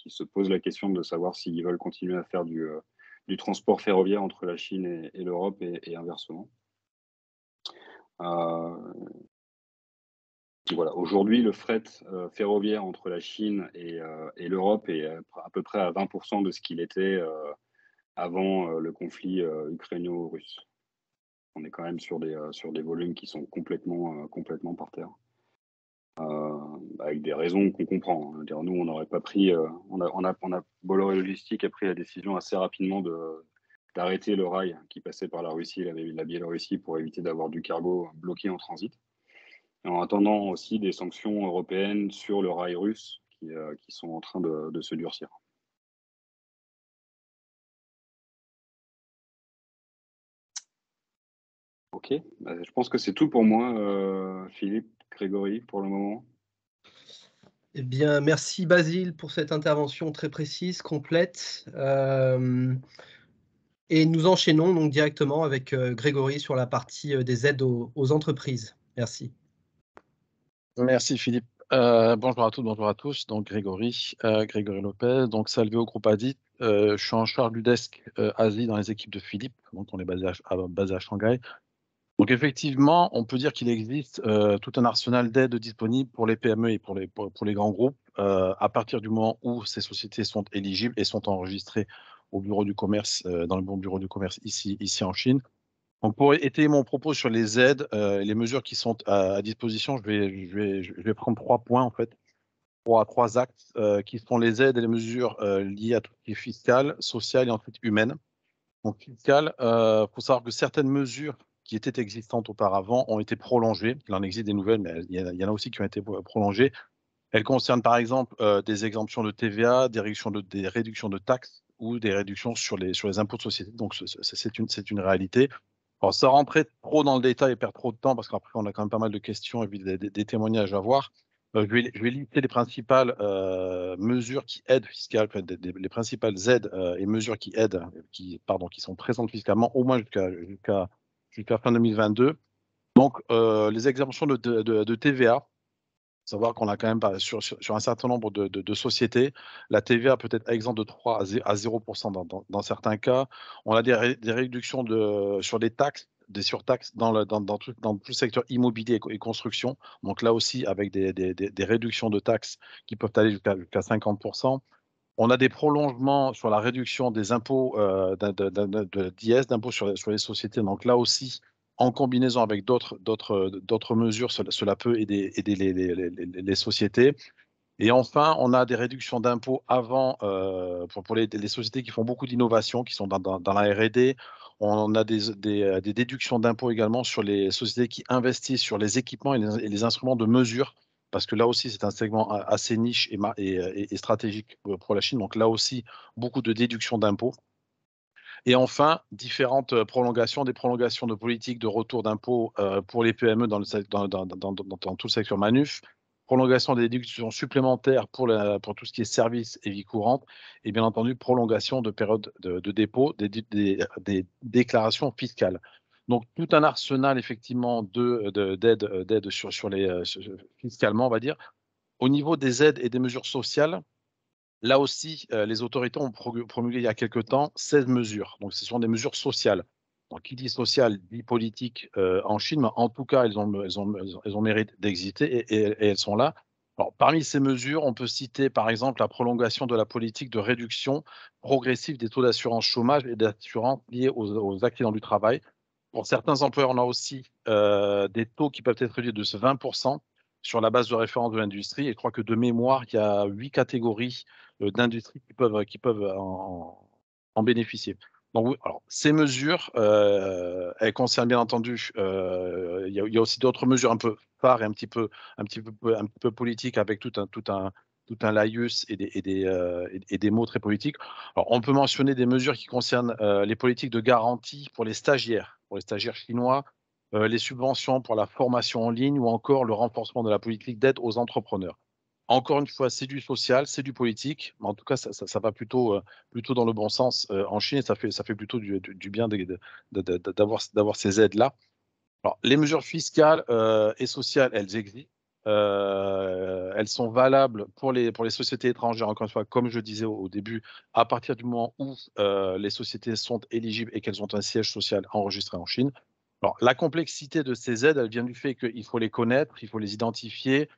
se posent la question de savoir s'ils veulent continuer à faire du transport ferroviaire entre la Chine et l'Europe et inversement. Voilà. Aujourd'hui, le fret ferroviaire entre la Chine et l'Europe est à peu près à 20% de ce qu'il était avant le conflit ukraino-russe. On est quand même sur des volumes qui sont complètement par terre. Avec des raisons qu'on comprend. Hein. Nous, on n'aurait pas pris. Bolloré Logistique a pris la décision assez rapidement d'arrêter le rail qui passait par la Russie et la Biélorussie pour éviter d'avoir du cargo bloqué en transit. En attendant aussi des sanctions européennes sur le rail russe qui sont en train de se durcir. Ok, je pense que c'est tout pour moi, Philippe, Grégory, pour le moment. Eh bien, merci Basile pour cette intervention très précise, complète. Et nous enchaînons donc directement avec Grégory sur la partie des aides aux entreprises. Merci. Merci Philippe. Bonjour à toutes, bonjour à tous. Donc Grégory Lopez, donc Salvéo Groupe Asie. Je suis en charge du desk Asie dans les équipes de Philippe, donc on est basé à Shanghai. Donc effectivement, on peut dire qu'il existe tout un arsenal d'aides disponibles pour les PME et pour les grands groupes à partir du moment où ces sociétés sont éligibles et sont enregistrées au bureau du commerce, dans le bon bureau du commerce ici en Chine. Donc pour étayer mon propos sur les aides et les mesures qui sont à disposition, je vais prendre 3 points en fait, trois axes qui sont les aides et les mesures liées à tout ce qui est fiscal, social et ensuite humaine. Donc fiscal, faut savoir que certaines mesures qui étaient existantes auparavant ont été prolongées. Il en existe des nouvelles, mais il y en a aussi qui ont été prolongées. Elles concernent par exemple des exemptions de TVA, des réductions de taxes ou des réductions sur les impôts de société. Donc c'est une réalité. Alors, sans rentrer trop dans le détail et perdre trop de temps, parce qu'après on a quand même pas mal de questions et puis des témoignages à voir, je vais lister les principales mesures qui aident fiscalement, enfin, les principales aides et mesures qui aident, qui sont présentes fiscalement au moins jusqu'à fin 2022. Donc, les exemptions de TVA, savoir qu'on a quand même sur un certain nombre de sociétés, la TVA peut être exempte de 3 à 0% dans certains cas. On a des réductions sur des taxes, des surtaxes dans tout le secteur immobilier et construction. Donc là aussi, avec des réductions de taxes qui peuvent aller jusqu'à 50%. On a des prolongements sur la réduction des impôts d'IS, d'impôts sur les sociétés. Donc là aussi, en combinaison avec d'autres mesures, cela peut aider les sociétés. Et enfin, on a des réductions d'impôts avant pour les sociétés qui font beaucoup d'innovation, qui sont dans la R&D. On a des déductions d'impôts également sur les sociétés qui investissent sur les équipements et les instruments de mesure, parce que là aussi, c'est un segment assez niche et stratégique pour la Chine. Donc là aussi, beaucoup de déductions d'impôts. Et enfin, différentes prolongations, des prolongations de politiques de retour d'impôts pour les PME dans tout le secteur manuf, prolongation des déductions supplémentaires pour tout ce qui est services et vie courante, et bien entendu, prolongation de période de dépôt des déclarations fiscales. Donc, tout un arsenal, effectivement, d'aides fiscalement, on va dire. Au niveau des aides et des mesures sociales, là aussi, les autorités ont promulgué il y a quelque temps 16 mesures. Donc, ce sont des mesures sociales. Donc, qui dit social, dit politique en Chine, mais en tout cas, elles ont mérite d'exister et elles sont là. Alors, parmi ces mesures, on peut citer par exemple la prolongation de la politique de réduction progressive des taux d'assurance chômage et d'assurance liés aux accidents du travail. Pour certains employeurs, on a aussi des taux qui peuvent être réduits de 20% sur la base de référence de l'industrie. Et je crois que de mémoire, il y a 8 catégories d'industries qui peuvent en bénéficier. Donc, oui, alors, ces mesures, elles concernent bien entendu, il y a aussi d'autres mesures un peu phares et un petit peu politiques avec tout un laïus et des mots très politiques. Alors, on peut mentionner des mesures qui concernent les politiques de garantie pour les stagiaires chinois, les subventions pour la formation en ligne ou encore le renforcement de la politique d'aide aux entrepreneurs. Encore une fois, c'est du social, c'est du politique, mais en tout cas, ça va plutôt dans le bon sens en Chine et ça fait plutôt du bien d'avoir ces aides-là. Alors, les mesures fiscales et sociales, elles existent. Elles sont valables pour les sociétés étrangères, encore une fois, comme je disais au début, à partir du moment où les sociétés sont éligibles et qu'elles ont un siège social enregistré en Chine. Alors, la complexité de ces aides, elle vient du fait qu'il faut les connaître, il faut les identifier,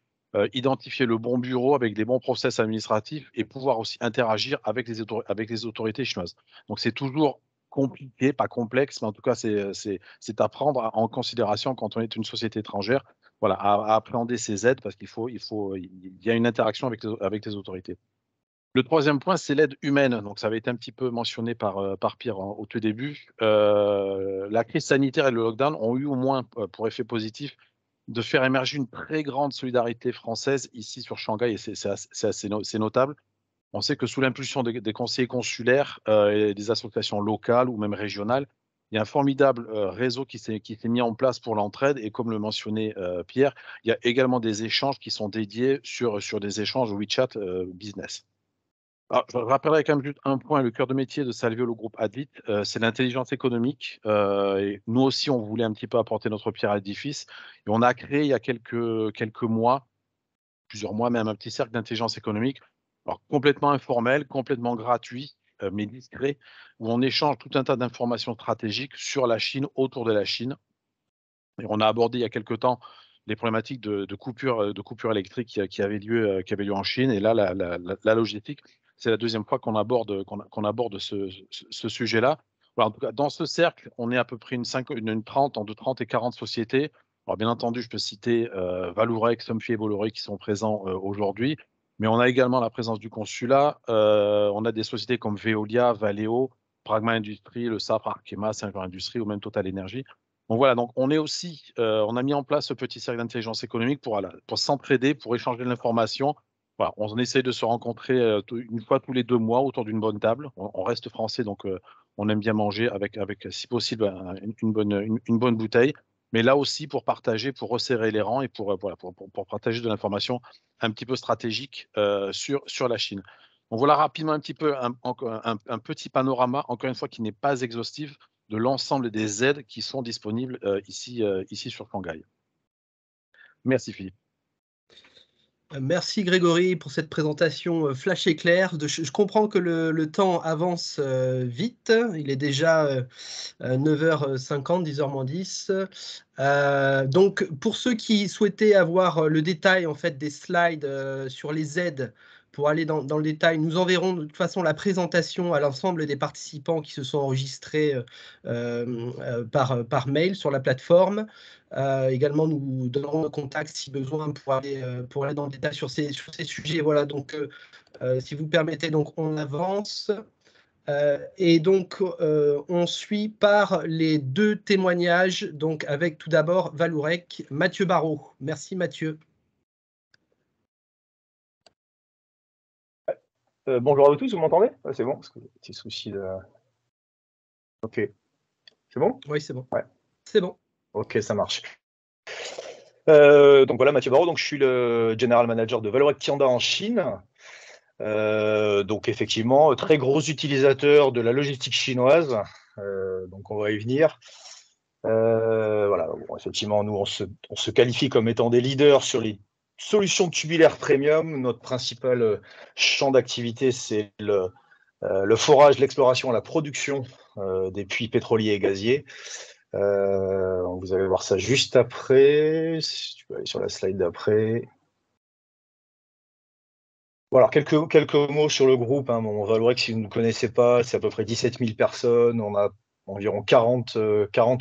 identifier le bon bureau avec des bons process administratifs et pouvoir aussi interagir avec les autorités chinoises. Donc, c'est toujours compliqué, pas complexe, mais en tout cas, c'est à prendre en considération quand on est une société étrangère, voilà, à appréhender ces aides parce il y a une interaction avec les autorités. Le troisième point, c'est l'aide humaine. Donc, ça avait été un petit peu mentionné par Pierre au tout début. La crise sanitaire et le lockdown ont eu au moins pour effet positif de faire émerger une très grande solidarité française ici sur Shanghai, et c'est notable. On sait que sous l'impulsion des conseillers consulaires et des associations locales ou même régionales, il y a un formidable réseau qui s'est mis en place pour l'entraide. Et comme le mentionnait Pierre, il y a également des échanges qui sont dédiés sur des échanges WeChat business. Alors, je rappellerai quand même juste un point, le cœur de métier de Salveo, le groupe Advit, c'est l'intelligence économique. Et nous aussi, on voulait un petit peu apporter notre pierre à l'édifice. Et on a créé il y a quelques mois, plusieurs mois même, un petit cercle d'intelligence économique, alors complètement informel, complètement gratuit, mais discret, où on échange tout un tas d'informations stratégiques sur la Chine, autour de la Chine. Et on a abordé il y a quelques temps les problématiques de coupure électrique qui avaient lieu en Chine. Et là, la logistique, c'est la deuxième fois qu'on aborde ce sujet-là. Voilà, en tout cas, dans ce cercle, on est à peu près une 30, entre 30 et 40 sociétés. Alors, bien entendu, je peux citer Vallourec, Somfy et Bolloré qui sont présents aujourd'hui. Mais on a également la présence du consulat. On a des sociétés comme Veolia, Valeo, Pragma Industries, le SAP, Arkema, Saint-Gobain Industries ou même Total Energy. Donc voilà, donc on a mis en place ce petit cercle d'intelligence économique pour s'entraider, pour échanger de l'information. Voilà, on essaie de se rencontrer une fois tous les 2 mois autour d'une bonne table. On reste français, donc on aime bien manger avec si possible, une bonne bouteille. Mais là aussi pour partager, pour resserrer les rangs et pour partager de l'information un petit peu stratégique sur la Chine. Donc voilà rapidement un petit peu un petit panorama, encore une fois, qui n'est pas exhaustif, de l'ensemble des aides qui sont disponibles ici sur Shanghai. Merci Philippe. Merci Grégory pour cette présentation flash éclair. Je comprends que le temps avance vite. Il est déjà 9h50, 10h-10. Donc pour ceux qui souhaitaient avoir le détail en fait des slides sur les aides, pour aller dans le détail, nous enverrons de toute façon la présentation à l'ensemble des participants qui se sont enregistrés par mail sur la plateforme. Également, nous donnerons le contact si besoin pour aller dans le détail sur ces sujets. Voilà, donc si vous permettez, donc on avance. Et donc, on suit par les 2 témoignages, donc avec tout d'abord Vallourec, Mathieu Barraud. Merci Mathieu. Bonjour à vous tous, vous m'entendez? C'est bon, parce que petit souci de... Ok. C'est bon? Oui, c'est bon. Ouais. C'est bon. Ok, ça marche. Donc voilà, Mathieu Barraud, donc je suis le General Manager de Vallourec Tianda en Chine. Donc effectivement, très gros utilisateur de la logistique chinoise. Donc on va y venir. Voilà, bon, effectivement, nous on se qualifie comme étant des leaders sur les solutions tubulaires premium. Notre principal champ d'activité, c'est le forage, l'exploration, la production des puits pétroliers et gaziers. Vous allez voir ça juste après. Si tu peux aller sur la slide d'après. Voilà, quelques mots sur le groupe. Bon, Vallourec, si vous ne connaissez pas, c'est à peu près 17 000 personnes. On a environ 40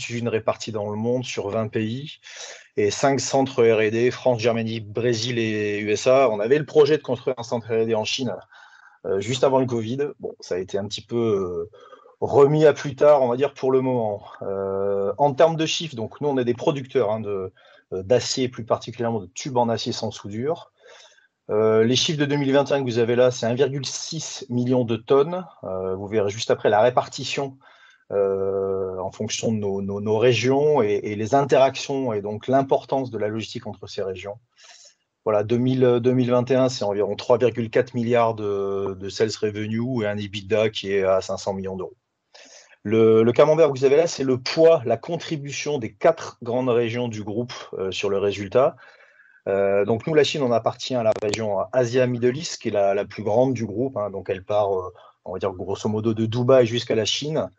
usines réparties dans le monde sur 20 pays et 5 centres R&D, France, Germanie, Brésil et USA. On avait le projet de construire un centre R&D en Chine juste avant le Covid. Bon, ça a été un petit peu remis à plus tard, on va dire, pour le moment. En termes de chiffres, donc nous, on est des producteurs d'acier, plus particulièrement de tubes en acier sans soudure. Les chiffres de 2021 que vous avez là, c'est 1,6 million de tonnes. Vous verrez juste après la répartition en fonction de nos régions et les interactions et donc l'importance de la logistique entre ces régions. Voilà, 2021, c'est environ 3,4 milliards de sales revenue et un EBITDA qui est à 500 millions d'euros. Le camembert que vous avez là, c'est le poids, la contribution des 4 grandes régions du groupe sur le résultat. Donc nous, la Chine, on appartient à la région Asia-Middle East, qui est la plus grande du groupe. Donc elle part, on va dire grosso modo, de Dubaï jusqu'à la Chine.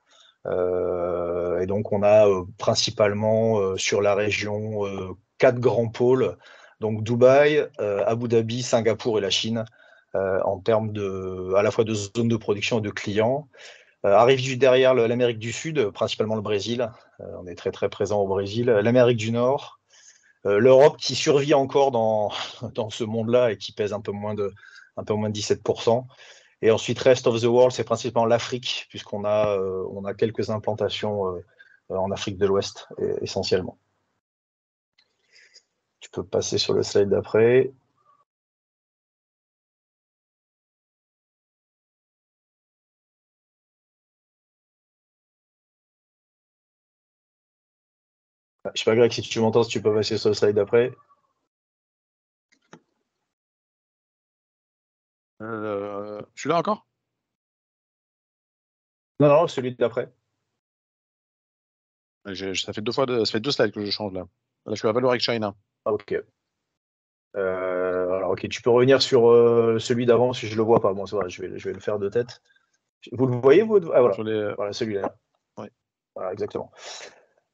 Et donc on a principalement sur la région 4 grands pôles. Donc Dubaï, Abu Dhabi, Singapour et la Chine, en termes à la fois de zone de production et de clients. Arrive derrière l'Amérique du Sud, principalement le Brésil. On est très très présent au Brésil. L'Amérique du Nord. L'Europe qui survit encore dans ce monde-là et qui pèse un peu moins de 17%. Et ensuite, rest of the world, c'est principalement l'Afrique, puisqu'on a quelques implantations en Afrique de l'Ouest, essentiellement. Tu peux passer sur le slide d'après. Je ne sais pas, Greg, si tu m'entends, si tu peux passer sur le slide d'après. Celui-là encore? Non, celui d'après. Ça fait 2 slides que je change là. Là, je suis à Vallourec China. Ah, ok. Alors, ok, tu peux revenir sur celui d'avant si je ne le vois pas. Bon, c'est vrai, je vais le faire de tête. Vous le voyez, vous? Ah, voilà, voilà celui-là. Ouais. Voilà, exactement.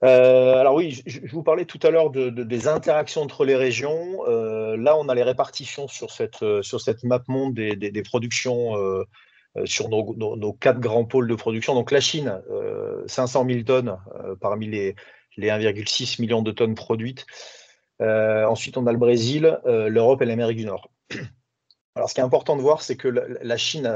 Alors oui, je vous parlais tout à l'heure des interactions entre les régions. Là, on a les répartitions sur cette map monde des productions sur nos 4 grands pôles de production. Donc la Chine, 500 000 tonnes parmi les 1,6 million de tonnes produites. Ensuite, on a le Brésil, l'Europe et l'Amérique du Nord. Alors, ce qui est important de voir, c'est que la Chine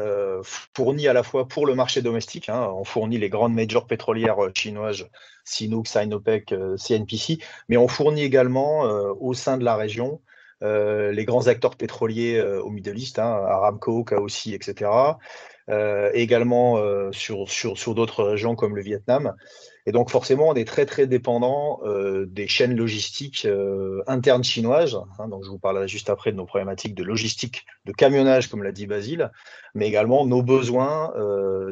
fournit à la fois pour le marché domestique, on fournit les grandes majors pétrolières chinoises, Sinopec, Sinopec, CNPC, mais on fournit également au sein de la région les grands acteurs pétroliers au Middle East, Aramco, Kaosi, etc. Également sur d'autres régions comme le Vietnam. Et donc forcément, on est très très dépendant des chaînes logistiques internes chinoises. Donc je vous parlerai juste après de nos problématiques de logistique, de camionnage, comme l'a dit Basile, mais également nos besoins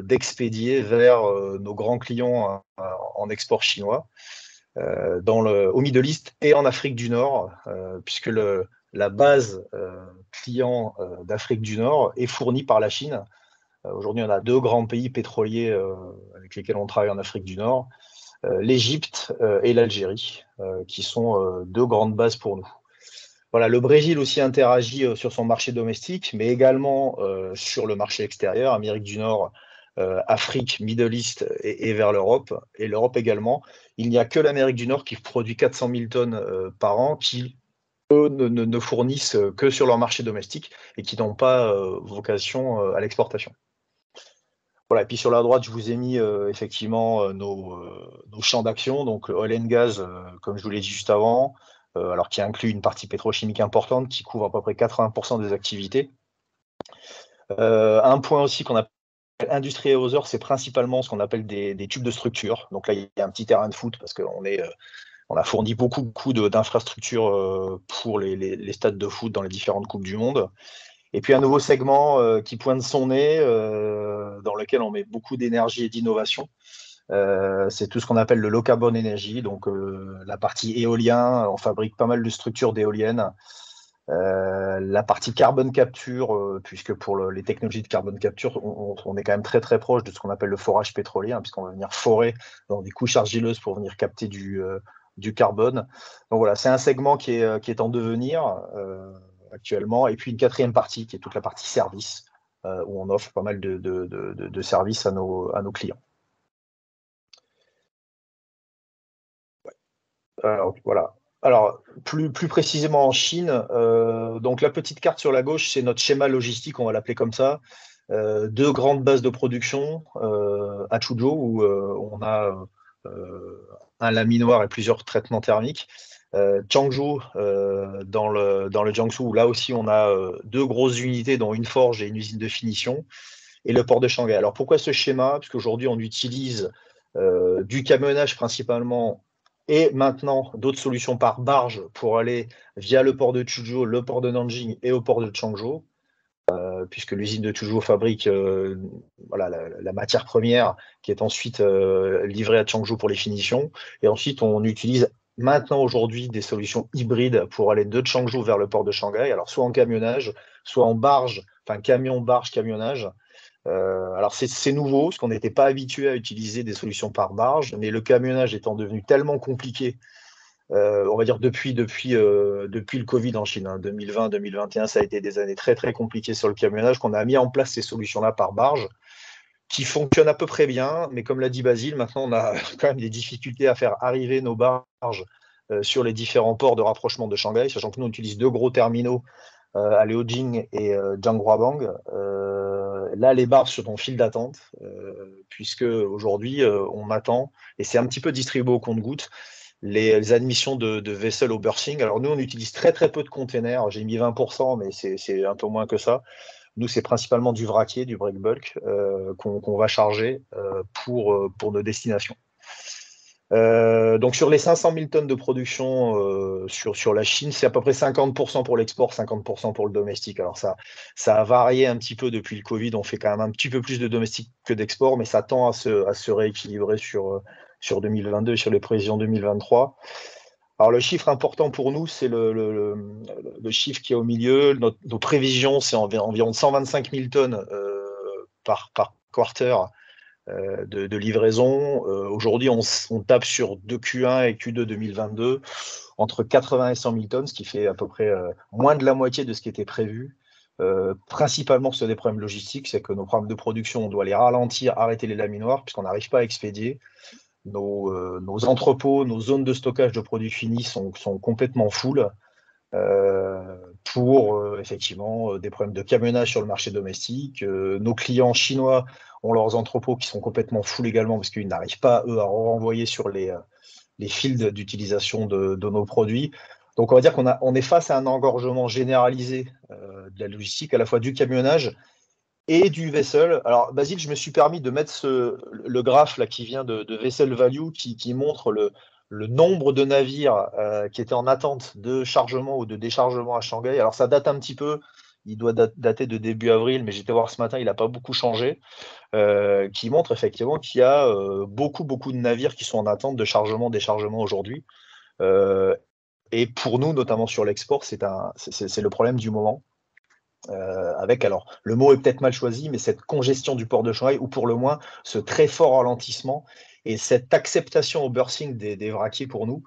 d'expédier vers nos grands clients en export chinois au Middle East et en Afrique du Nord, puisque la base client d'Afrique du Nord est fournie par la Chine. Aujourd'hui, on a 2 grands pays pétroliers avec lesquels on travaille en Afrique du Nord, l'Égypte et l'Algérie, qui sont 2 grandes bases pour nous. Voilà, le Brésil aussi interagit sur son marché domestique, mais également sur le marché extérieur, Amérique du Nord, Afrique, Middle East et vers l'Europe, et l'Europe également. Il n'y a que l'Amérique du Nord qui produit 400 000 tonnes par an, qui eux ne fournissent que sur leur marché domestique et qui n'ont pas vocation à l'exportation. Voilà, et puis sur la droite, je vous ai mis effectivement nos champs d'action, donc oil and gas, comme je vous l'ai dit juste avant, alors qui inclut une partie pétrochimique importante qui couvre à peu près 80% des activités. Un point aussi qu'on appelle industrie et other, c'est principalement ce qu'on appelle des tubes de structure. Donc là, il y a un petit terrain de foot parce qu'on a fourni beaucoup d'infrastructures pour les stades de foot dans les différentes coupes du monde. Et puis un nouveau segment qui pointe son nez, dans lequel on met beaucoup d'énergie et d'innovation. C'est tout ce qu'on appelle le low carbon energy, donc la partie éolien. On fabrique pas mal de structures d'éoliennes La partie carbone capture, puisque pour les technologies de carbone capture, on est quand même très très proche de ce qu'on appelle le forage pétrolier, puisqu'on va venir forer dans des couches argileuses pour venir capter du carbone. Donc voilà, c'est un segment qui est en devenir actuellement. Et puis une quatrième partie qui est toute la partie service, où on offre pas mal de services à nos clients. Alors voilà. Alors, plus précisément en Chine, donc la petite carte sur la gauche, c'est notre schéma logistique, on va l'appeler comme ça. 2 grandes bases de production à Chuzhou, où on a un laminoir et plusieurs traitements thermiques. Changzhou, dans le Jiangsu, où là aussi on a 2 grosses unités, dont une forge et une usine de finition, et le port de Shanghai. Alors pourquoi ce schéma? Parce qu'aujourd'hui on utilise du camionnage principalement, et maintenant d'autres solutions par barge pour aller via le port de Chuzhou, le port de Nanjing et au port de Changzhou, puisque l'usine de Chuzhou fabrique la matière première qui est ensuite livrée à Changzhou pour les finitions. Et ensuite, on utilise maintenant aujourd'hui des solutions hybrides pour aller de Changzhou vers le port de Shanghai, alors soit en camionnage, soit en barge, enfin camion, barge, camionnage. Alors c'est nouveau, parce qu'on n'était pas habitué à utiliser des solutions par barge, mais le camionnage étant devenu tellement compliqué, on va dire depuis le Covid en Chine, 2020-2021, ça a été des années très très compliquées sur le camionnage, qu'on a mis en place ces solutions-là par barge, qui fonctionnent à peu près bien, mais comme l'a dit Basile, maintenant on a quand même des difficultés à faire arriver nos barges sur les différents ports de rapprochement de Shanghai, sachant que nous on utilise 2 gros terminaux à Liaojing et Jianghuabang. Là, les barges sont en file d'attente, puisque aujourd'hui, on attend, et c'est un petit peu distribué au compte-gouttes, les admissions de vaisselle au bursing. Alors nous, on utilise très très peu de containers. J'ai mis 20%, mais c'est un peu moins que ça. Nous, c'est principalement du vraquier, du break bulk, qu'on va charger pour nos destinations. Donc sur les 500 000 tonnes de production sur la Chine, c'est à peu près 50% pour l'export, 50% pour le domestique. Alors ça a varié un petit peu depuis le Covid. On fait quand même un petit peu plus de domestique que d'export, mais ça tend à se rééquilibrer sur 2022 et sur les prévisions 2023. Alors le chiffre important pour nous, c'est le chiffre qui est au milieu. Nos prévisions, c'est environ 125 000 tonnes par quarter de livraison. Aujourd'hui, on tape sur 2 Q1 et Q2 2022 entre 80 et 100 000 tonnes, ce qui fait à peu près moins de la moitié de ce qui était prévu. Principalement sur des problèmes logistiques, c'est que nos problèmes de production, on doit les ralentir, arrêter les laminoirs, puisqu'on n'arrive pas à expédier. Nos entrepôts, nos zones de stockage de produits finis sont complètement full pour effectivement des problèmes de camionnage sur le marché domestique. Nos clients chinois ont leurs entrepôts qui sont complètement full également, parce qu'ils n'arrivent pas, eux, à renvoyer sur les fils d'utilisation de nos produits. Donc on va dire qu'on est face à un engorgement généralisé de la logistique, à la fois du camionnage et du vessel. Alors Basile, je me suis permis de mettre le graphe là, qui vient de Vessel Value, qui montre le nombre de navires qui étaient en attente de chargement ou de déchargement à Shanghai. Alors ça date un petit peu, il doit dater de début avril, mais j'étais voir ce matin, il n'a pas beaucoup changé, qui montre effectivement qu'il y a beaucoup de navires qui sont en attente de chargement, déchargement aujourd'hui. Et pour nous, notamment sur l'export, c'est le problème du moment. Avec, alors le mot est peut-être mal choisi, mais cette congestion du port de Shanghai, ou pour le moins ce très fort ralentissement et cette acceptation au bursing des vraquiers pour nous,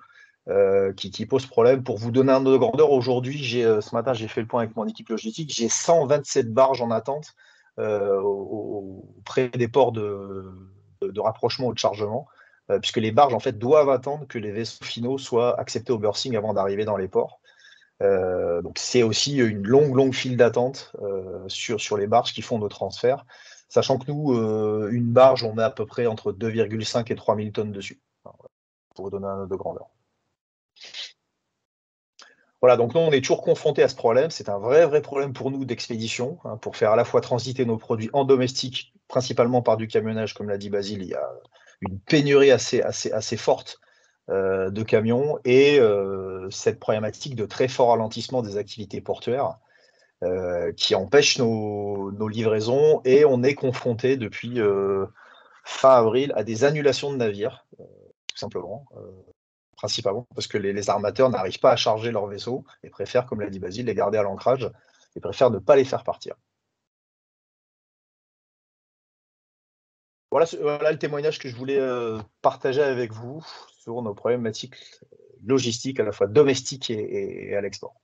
qui pose problème. Pour vous donner un ordre de grandeur, aujourd'hui, ce matin, j'ai fait le point avec mon équipe logistique, j'ai 127 barges en attente auprès des ports de rapprochement ou de chargement, puisque les barges en fait doivent attendre que les vaisseaux finaux soient acceptés au bursing avant d'arriver dans les ports. Donc c'est aussi une longue file d'attente sur les barges qui font nos transferts, sachant que nous, une barge, on met à peu près entre 2,5 et 3 000 tonnes dessus, pour vous donner un ordre de grandeur. Voilà, donc nous, on est toujours confronté à ce problème. C'est un vrai problème pour nous d'expédition, pour faire à la fois transiter nos produits en domestique, principalement par du camionnage, comme l'a dit Basile. Il y a une pénurie assez forte de camions, et cette problématique de très fort ralentissement des activités portuaires qui empêche nos livraisons, et on est confronté depuis fin avril à des annulations de navires, tout simplement, principalement parce que les armateurs n'arrivent pas à charger leurs vaisseaux et préfèrent, comme l'a dit Basile, les garder à l'ancrage et préfèrent ne pas les faire partir. Voilà le témoignage que je voulais partager avec vous sur nos problématiques logistiques, à la fois domestiques et à l'export.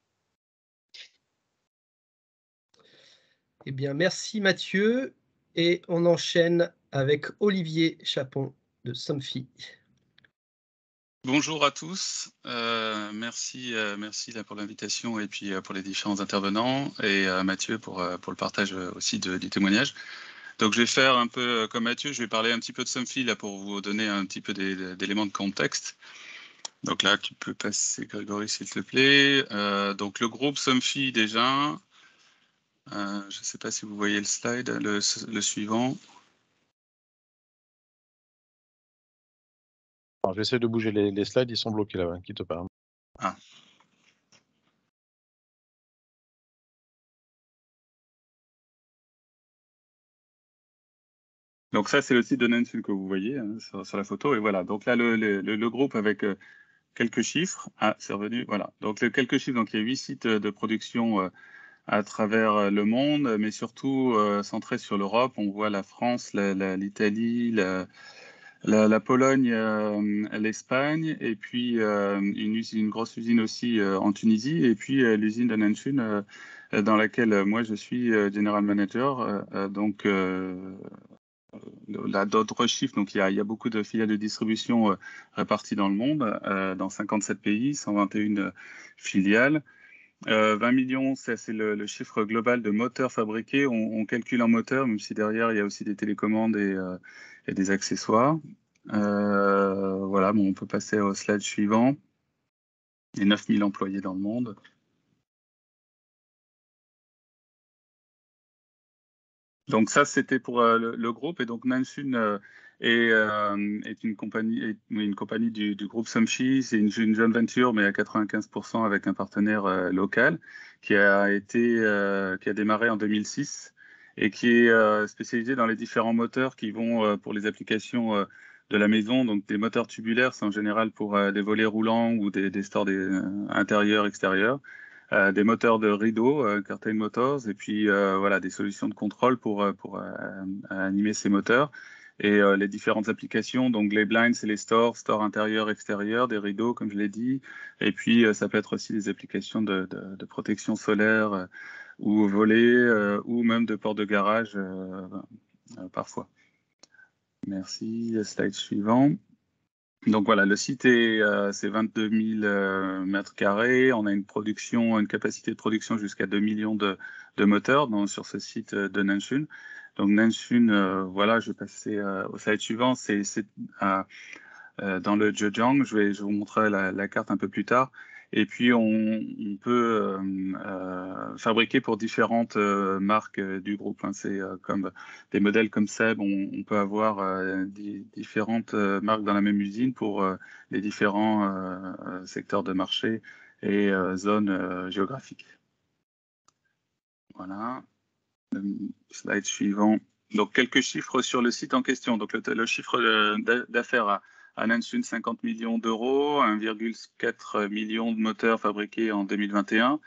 Eh bien, merci Mathieu. Et on enchaîne avec Olivier Chapon de Somfy. Bonjour à tous, merci là pour l'invitation et puis pour les différents intervenants et Mathieu pour le partage aussi du témoignage. Donc je vais faire un peu comme Mathieu, je vais parler un petit peu de Somfy là pour vous donner un petit peu d'éléments de contexte. Donc là tu peux passer Grégory s'il te plaît. Donc le groupe Somfy déjà, je ne sais pas si vous voyez le slide, le suivant. Alors, j'essaie de bouger les slides, ils sont bloqués là, hein, quitte pas. Ah. Donc ça, c'est le site de Nansun que vous voyez hein, sur la photo. Et voilà, donc là, le groupe avec quelques chiffres. Ah, c'est revenu, voilà. Donc quelques chiffres, donc il y a 8 sites de production à travers le monde, mais surtout centrés sur l'Europe. On voit la France, l'Italie, la Pologne, l'Espagne, et puis une grosse usine aussi en Tunisie, et puis l'usine de Nansun dans laquelle moi je suis General Manager. Donc là, d'autres chiffres, donc il y a beaucoup de filiales de distribution réparties dans le monde, dans 57 pays, 121 filiales. 20 millions, c'est le chiffre global de moteurs fabriqués. On calcule en moteurs, même si derrière, il y a aussi des télécommandes et des accessoires. Voilà, bon, on peut passer au slide suivant. Il y a 9000 employés dans le monde. Donc ça, c'était pour le groupe. Et donc Nansun est une compagnie du groupe Somfy. C'est une jeune venture, mais à 95% avec un partenaire local qui a démarré en 2006 et qui est spécialisé dans les différents moteurs qui vont pour les applications de la maison. Donc des moteurs tubulaires, c'est en général pour des volets roulants ou des stores intérieurs, extérieurs. Des moteurs de rideau, curtain motors, et puis voilà, des solutions de contrôle pour animer ces moteurs. Et les différentes applications, donc les blinds, c'est les stores intérieur, extérieur, des rideaux, comme je l'ai dit. Et puis ça peut être aussi des applications de protection solaire ou volets ou même de portes de garage parfois. Merci. Slide suivant. Donc voilà, le site c'est 22 000 mètres carrés. On a une capacité de production jusqu'à 2 millions de moteurs sur ce site de Nansun. Donc Nansun, voilà, je vais passer au slide suivant. C'est dans le Zhejiang. Je vais vous montrer la carte un peu plus tard. Et puis on peut fabriquer pour différentes marques du groupe. Hein. C'est comme des modèles comme Seb, on peut avoir différentes marques dans la même usine pour les différents secteurs de marché et zones géographiques. Voilà. Slide suivant. Donc quelques chiffres sur le site en question. Donc le chiffre d'affaires à Nansun, 50 millions d'euros, 1,4 million de moteurs fabriqués en 2021.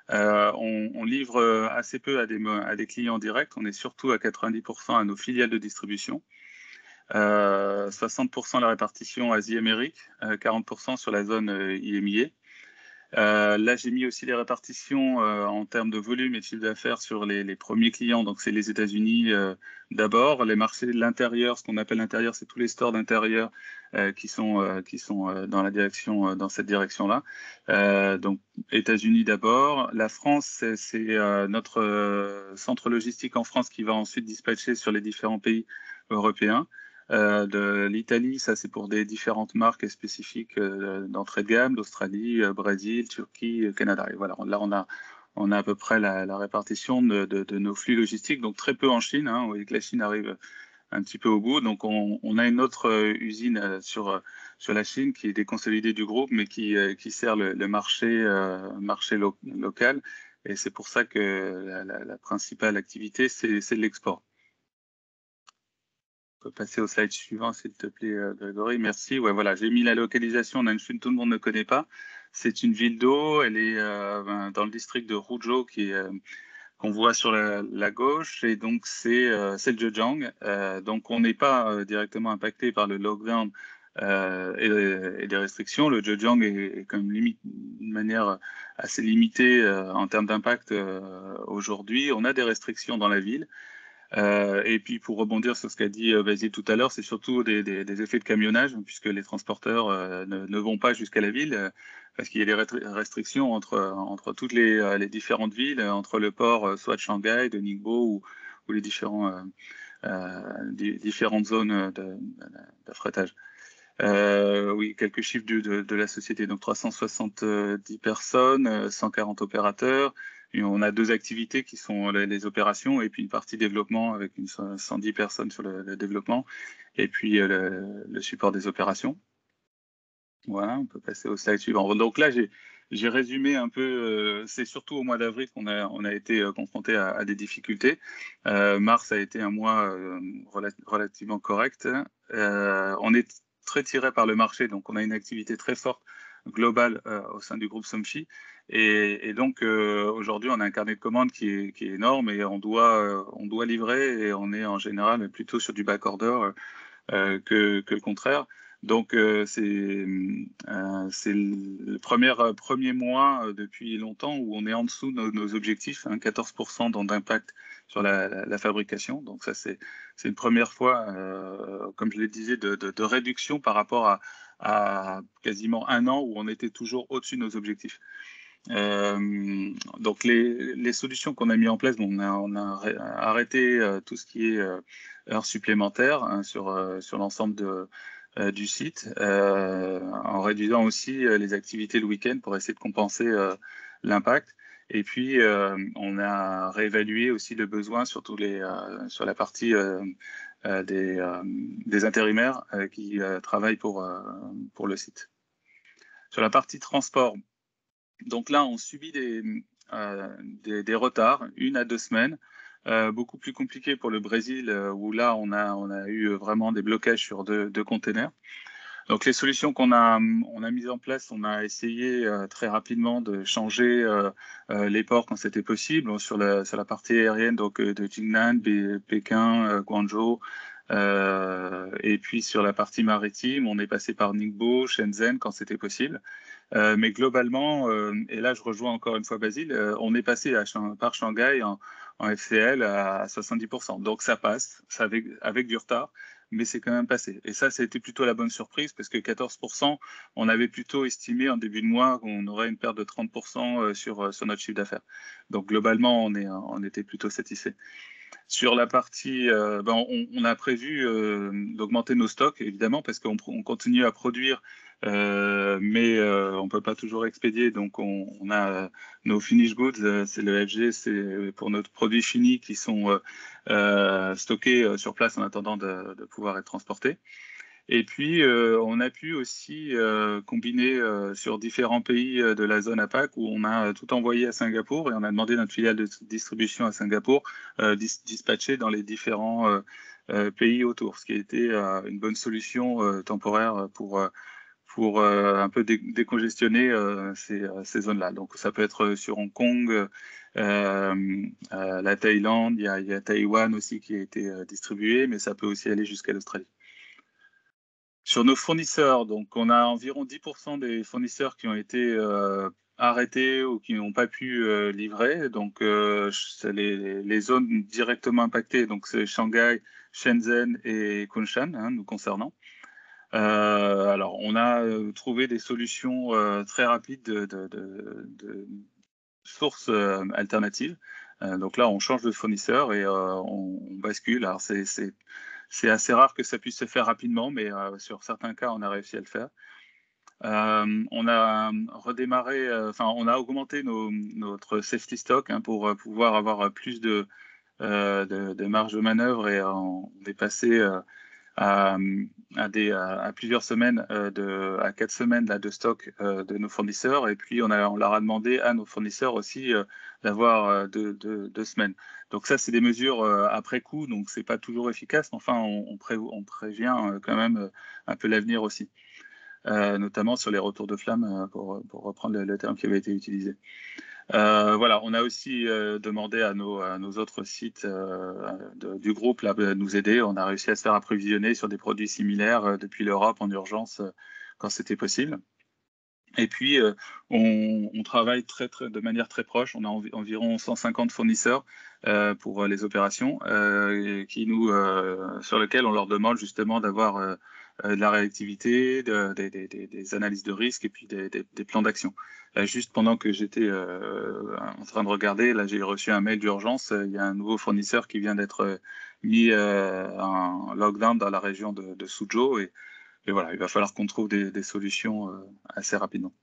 On livre assez peu à des clients directs. On est surtout à 90% à nos filiales de distribution. 60% la répartition Asie-Amérique, 40% sur la zone IMIA. Là, j'ai mis aussi les répartitions en termes de volume et de chiffre d'affaires sur les premiers clients. Donc, c'est les États-Unis d'abord. Les marchés de l'intérieur, ce qu'on appelle l'intérieur, c'est tous les stores d'intérieur qui sont dans cette direction-là. Donc, États-Unis d'abord. La France, c'est notre centre logistique en France qui va ensuite dispatcher sur les différents pays européens. De l'Italie, ça c'est pour des différentes marques spécifiques d'entrée de gamme, d'Australie, Brésil, Turquie, Canada. Et voilà, là on a à peu près la répartition de nos flux logistiques, donc très peu en Chine. Hein, vous voyez que la Chine arrive un petit peu au bout. Donc on a une autre usine sur la Chine qui est déconsolidée du groupe, mais qui sert le marché local. Et c'est pour ça que la principale activité, c'est de l'export. peut passer au slide suivant, s'il te plaît, Grégory. Merci. Ouais, voilà, j'ai mis la localisation. Nanchun, tout le monde ne connaît pas. C'est une ville d'eau. Elle est dans le district de Ruzhou, qu'on voit sur la gauche. Et donc, c'est le Zhejiang. Donc, on n'est pas directement impacté par le lockdown et les restrictions. Le Zhejiang est quand même d'une manière assez limitée en termes d'impact aujourd'hui. On a des restrictions dans la ville. Et puis pour rebondir sur ce qu'a dit Basile tout à l'heure, c'est surtout des effets de camionnage, puisque les transporteurs ne vont pas jusqu'à la ville, parce qu'il y a des restrictions entre toutes les différentes villes, entre le port soit de Shanghai, de Ningbo ou les différentes zones d'affrétage. Oui, quelques chiffres de la société. Donc 370 personnes, 140 opérateurs. Et on a 2 activités qui sont les opérations et puis une partie développement avec 110 personnes sur le développement et puis le support des opérations. Voilà, on peut passer au slide suivant. Donc là, j'ai résumé un peu, c'est surtout au mois d'avril qu'on a été confronté à des difficultés. Mars a été un mois relativement correct. On est très tiré par le marché, donc on a une activité très forte globale au sein du groupe Somshi. Et donc aujourd'hui, on a un carnet de commandes qui est énorme et on doit livrer et on est en général plutôt sur du back-order que le contraire. Donc c'est le premier mois depuis longtemps où on est en dessous de nos objectifs, 14% d'impact sur la fabrication. Donc ça c'est une première fois, comme je le disais, de réduction par rapport à quasiment un an où on était toujours au-dessus de nos objectifs. Donc les solutions qu'on a mis en place, on a arrêté tout ce qui est heures supplémentaires sur l'ensemble du site, en réduisant aussi les activités le week-end pour essayer de compenser l'impact. Et puis on a réévalué aussi le besoin sur la partie des intérimaires qui travaillent pour le site. Sur la partie transport, donc là, on subit des retards, 1 à 2 semaines, beaucoup plus compliqué pour le Brésil, où là, on a eu vraiment des blocages sur deux containers. Donc les solutions qu'on a mises en place, on a essayé très rapidement de changer les ports quand c'était possible, sur la partie aérienne, donc de Jingnan, Pékin, Guangzhou. Et puis sur la partie maritime, on est passé par Ningbo, Shenzhen quand c'était possible. Mais globalement, et là je rejoins encore une fois Basile, on est passé par Shanghai en FCL à 70%. Donc ça passe, ça avec du retard, mais c'est quand même passé. Et ça a été plutôt la bonne surprise, parce que 14%, on avait plutôt estimé en début de mois qu'on aurait une perte de 30% sur notre chiffre d'affaires. Donc globalement, on était plutôt satisfait. Sur la partie, on a prévu d'augmenter nos stocks, évidemment, parce qu'on continue à produire, mais on ne peut pas toujours expédier. Donc, on a nos finished goods, c'est le FG, c'est pour notre produit fini qui sont stockés sur place en attendant de pouvoir être transportés. Et puis, on a pu aussi combiner sur différents pays de la zone APAC, où on a tout envoyé à Singapour et on a demandé notre filiale de distribution à Singapour dispatcher dans les différents pays autour, ce qui a été une bonne solution temporaire pour un peu décongestionner ces zones-là. Donc ça peut être sur Hong Kong, la Thaïlande, il y a Taïwan aussi qui a été distribué, mais ça peut aussi aller jusqu'à l'Australie. Sur nos fournisseurs, donc on a environ 10% des fournisseurs qui ont été arrêtés ou qui n'ont pas pu livrer. Donc c'est les zones directement impactées, donc c'est Shanghai, Shenzhen et Kunshan, nous concernant. Alors on a trouvé des solutions très rapides de sources alternatives. Donc là on change de fournisseur et on bascule. Alors c'est assez rare que ça puisse se faire rapidement, mais sur certains cas, on a réussi à le faire. On a redémarré, on a augmenté notre safety stock pour pouvoir avoir plus de marge de manœuvre, et on est passé à plusieurs semaines, à 4 semaines là, de stock de nos fournisseurs. Et puis, on leur a demandé à nos fournisseurs aussi d'avoir 2 semaines. Donc ça, c'est des mesures après coup, donc c'est pas toujours efficace. Mais enfin, on prévient quand même un peu l'avenir aussi, notamment sur les retours de flamme, pour reprendre le terme qui avait été utilisé. Voilà, on a aussi demandé à nos autres sites du groupe là, de nous aider. On a réussi à se faire approvisionner sur des produits similaires depuis l'Europe en urgence quand c'était possible. Et puis, on travaille de manière très proche. On a environ 150 fournisseurs pour les opérations sur lesquels on leur demande justement d'avoir de la réactivité, des analyses de risque et puis des plans d'action. Juste pendant que j'étais en train de regarder, là j'ai reçu un mail d'urgence. Il y a un nouveau fournisseur qui vient d'être mis en lockdown dans la région de Suzhou et voilà, il va falloir qu'on trouve des solutions assez rapidement.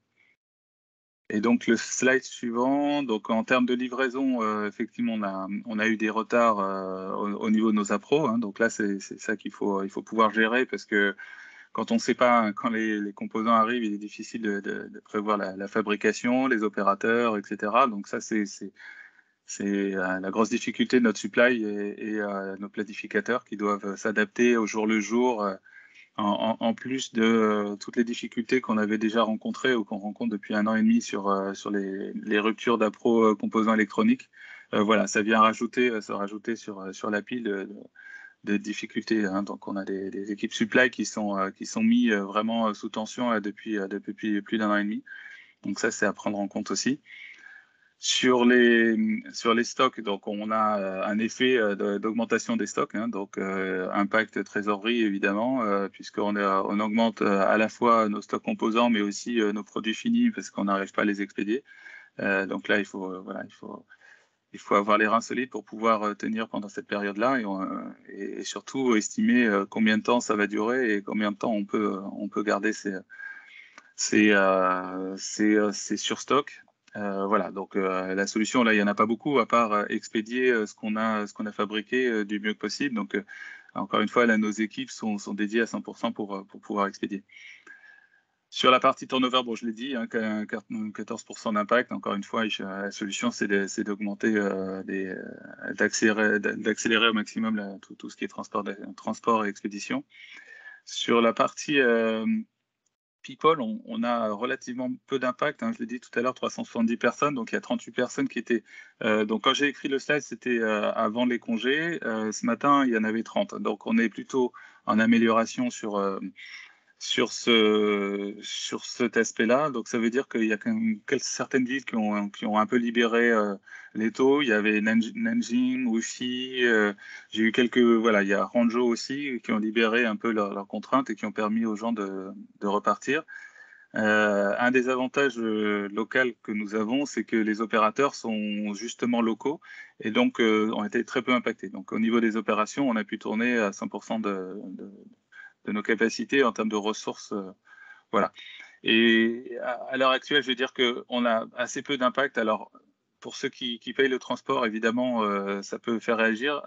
Et donc le slide suivant, donc en termes de livraison, effectivement on a eu des retards au niveau de nos appros, hein. Donc là c'est ça il faut pouvoir gérer parce que quand on ne sait pas quand les composants arrivent, il est difficile de prévoir la fabrication, les opérateurs, etc. Donc ça c'est la grosse difficulté de notre supply et nos planificateurs qui doivent s'adapter au jour le jour. En plus de toutes les difficultés qu'on avait déjà rencontrées ou qu'on rencontre depuis 1 an et demi sur les ruptures d'appro composants électroniques, voilà, ça vient se rajouter sur la pile de difficultés, hein. Donc on a des équipes supply qui sont mis vraiment sous tension là, depuis plus d'1 an et demi. Donc ça, c'est à prendre en compte aussi. Sur les stocks, donc on a un effet d'augmentation des stocks, hein, donc impact trésorerie évidemment, puisqu'on augmente à la fois nos stocks composants, mais aussi nos produits finis parce qu'on n'arrive pas à les expédier. Donc là, il faut avoir les reins solides pour pouvoir tenir pendant cette période-là et surtout estimer combien de temps ça va durer et combien de temps on peut garder ces surstocks. Voilà, donc la solution, là, il n'y en a pas beaucoup, à part expédier ce qu'on a fabriqué du mieux que possible. Donc, encore une fois, là, nos équipes sont dédiées à 100% pour pouvoir expédier. Sur la partie turnover, bon, je l'ai dit, hein, 14% d'impact. Encore une fois, la solution, c'est d'augmenter, d'accélérer au maximum tout ce qui est transport et expédition. Sur la partie people, on a relativement peu d'impact, hein, je l'ai dit tout à l'heure, 370 personnes, donc il y a 38 personnes qui étaient... donc quand j'ai écrit le slide, c'était avant les congés. Ce matin, il y en avait 30. Donc on est plutôt en amélioration sur cet aspect-là. Donc ça veut dire qu'il y a quand même certaines villes qui ont un peu libéré les taux. Il y avait Nanjing, Wuxi, j'ai eu voilà, il y a Hangzhou aussi qui ont libéré un peu leurs contraintes et qui ont permis aux gens de repartir. Un des avantages locaux que nous avons, c'est que les opérateurs sont justement locaux et donc ont été très peu impactés. Donc au niveau des opérations, on a pu tourner à 100% de nos capacités en termes de ressources. Voilà. Et à l'heure actuelle, je veux dire qu'on a assez peu d'impact. Alors, pour ceux qui payent le transport, évidemment, ça peut faire réagir.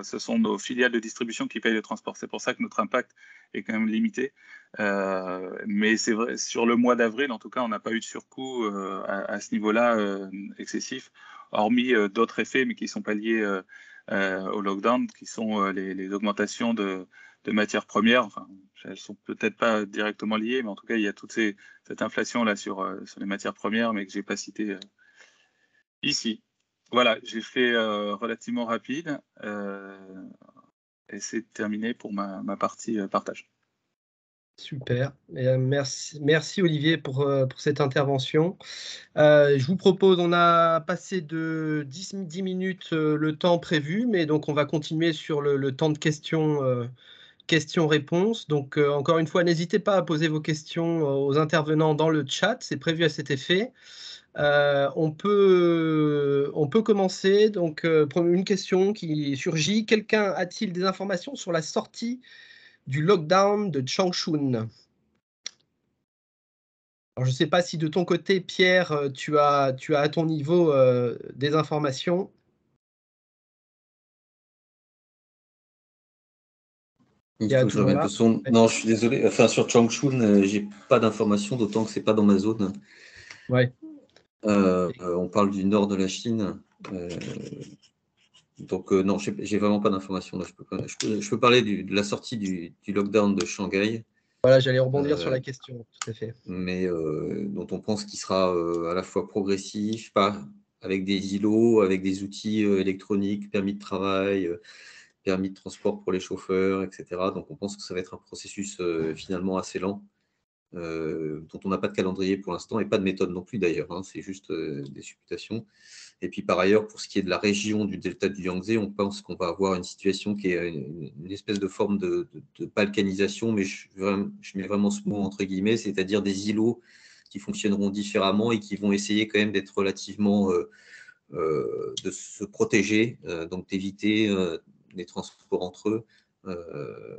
Ce sont nos filiales de distribution qui payent le transport. C'est pour ça que notre impact est quand même limité. Mais c'est vrai, sur le mois d'avril, en tout cas, on n'a pas eu de surcoût à ce niveau-là excessif, hormis d'autres effets, mais qui ne sont pas liés au lockdown, qui sont les augmentations de matières premières. Enfin, elles sont peut-être pas directement liées, mais en tout cas, il y a toute cette inflation là sur les matières premières, mais que j'ai pas cité ici. Voilà, j'ai fait relativement rapide et c'est terminé pour ma partie partage. Super, merci Olivier pour cette intervention. Je vous propose, on a passé de 10 minutes le temps prévu, mais donc on va continuer sur le temps de questions-réponses. Donc encore une fois, n'hésitez pas à poser vos questions aux intervenants dans le chat, c'est prévu à cet effet. On peut commencer. Donc une question qui surgit, quelqu'un a-t-il des informations sur la sortie du lockdown de Changchun? Alors, je ne sais pas si de ton côté, Pierre, tu as à ton niveau des informations. Il y a toujours là. Non, je suis désolé. Enfin, sur Changchun, j'ai pas d'informations, d'autant que c'est pas dans ma zone. Ouais. On parle du nord de la Chine. Donc, non, j'ai vraiment pas d'informations. Je peux parler de la sortie du lockdown de Shanghai. Voilà, j'allais rebondir sur la question, tout à fait. Mais dont on pense qu'il sera à la fois progressif, avec des îlots, avec des outils électroniques, permis de travail, permis de transport pour les chauffeurs, etc. Donc, on pense que ça va être un processus finalement assez lent, dont on n'a pas de calendrier pour l'instant et pas de méthode non plus d'ailleurs. Hein, c'est juste des supputations. Et puis par ailleurs, pour ce qui est de la région du delta du Yangtze, on pense qu'on va avoir une situation qui est une espèce de forme de balkanisation, mais je mets vraiment ce mot entre guillemets, c'est-à-dire des îlots qui fonctionneront différemment et qui vont essayer quand même d'être relativement de se protéger, donc d'éviter les transports entre eux.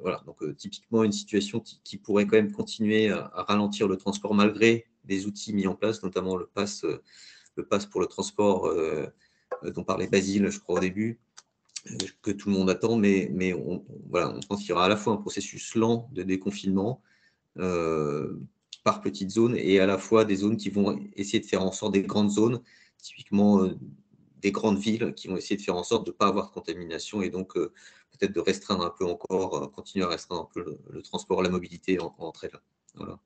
Voilà, donc typiquement une situation qui pourrait quand même continuer à ralentir le transport malgré les outils mis en place, notamment le pass pour le transport dont parlait Basile, je crois, au début, que tout le monde attend, mais on pense qu'il y aura à la fois un processus lent de déconfinement par petites zones et à la fois des zones qui vont essayer de faire en sorte des grandes zones, typiquement des grandes villes qui vont essayer de faire en sorte de ne pas avoir de contamination et donc peut-être de restreindre un peu encore, continuer à restreindre un peu le transport, la mobilité entre elles. Voilà.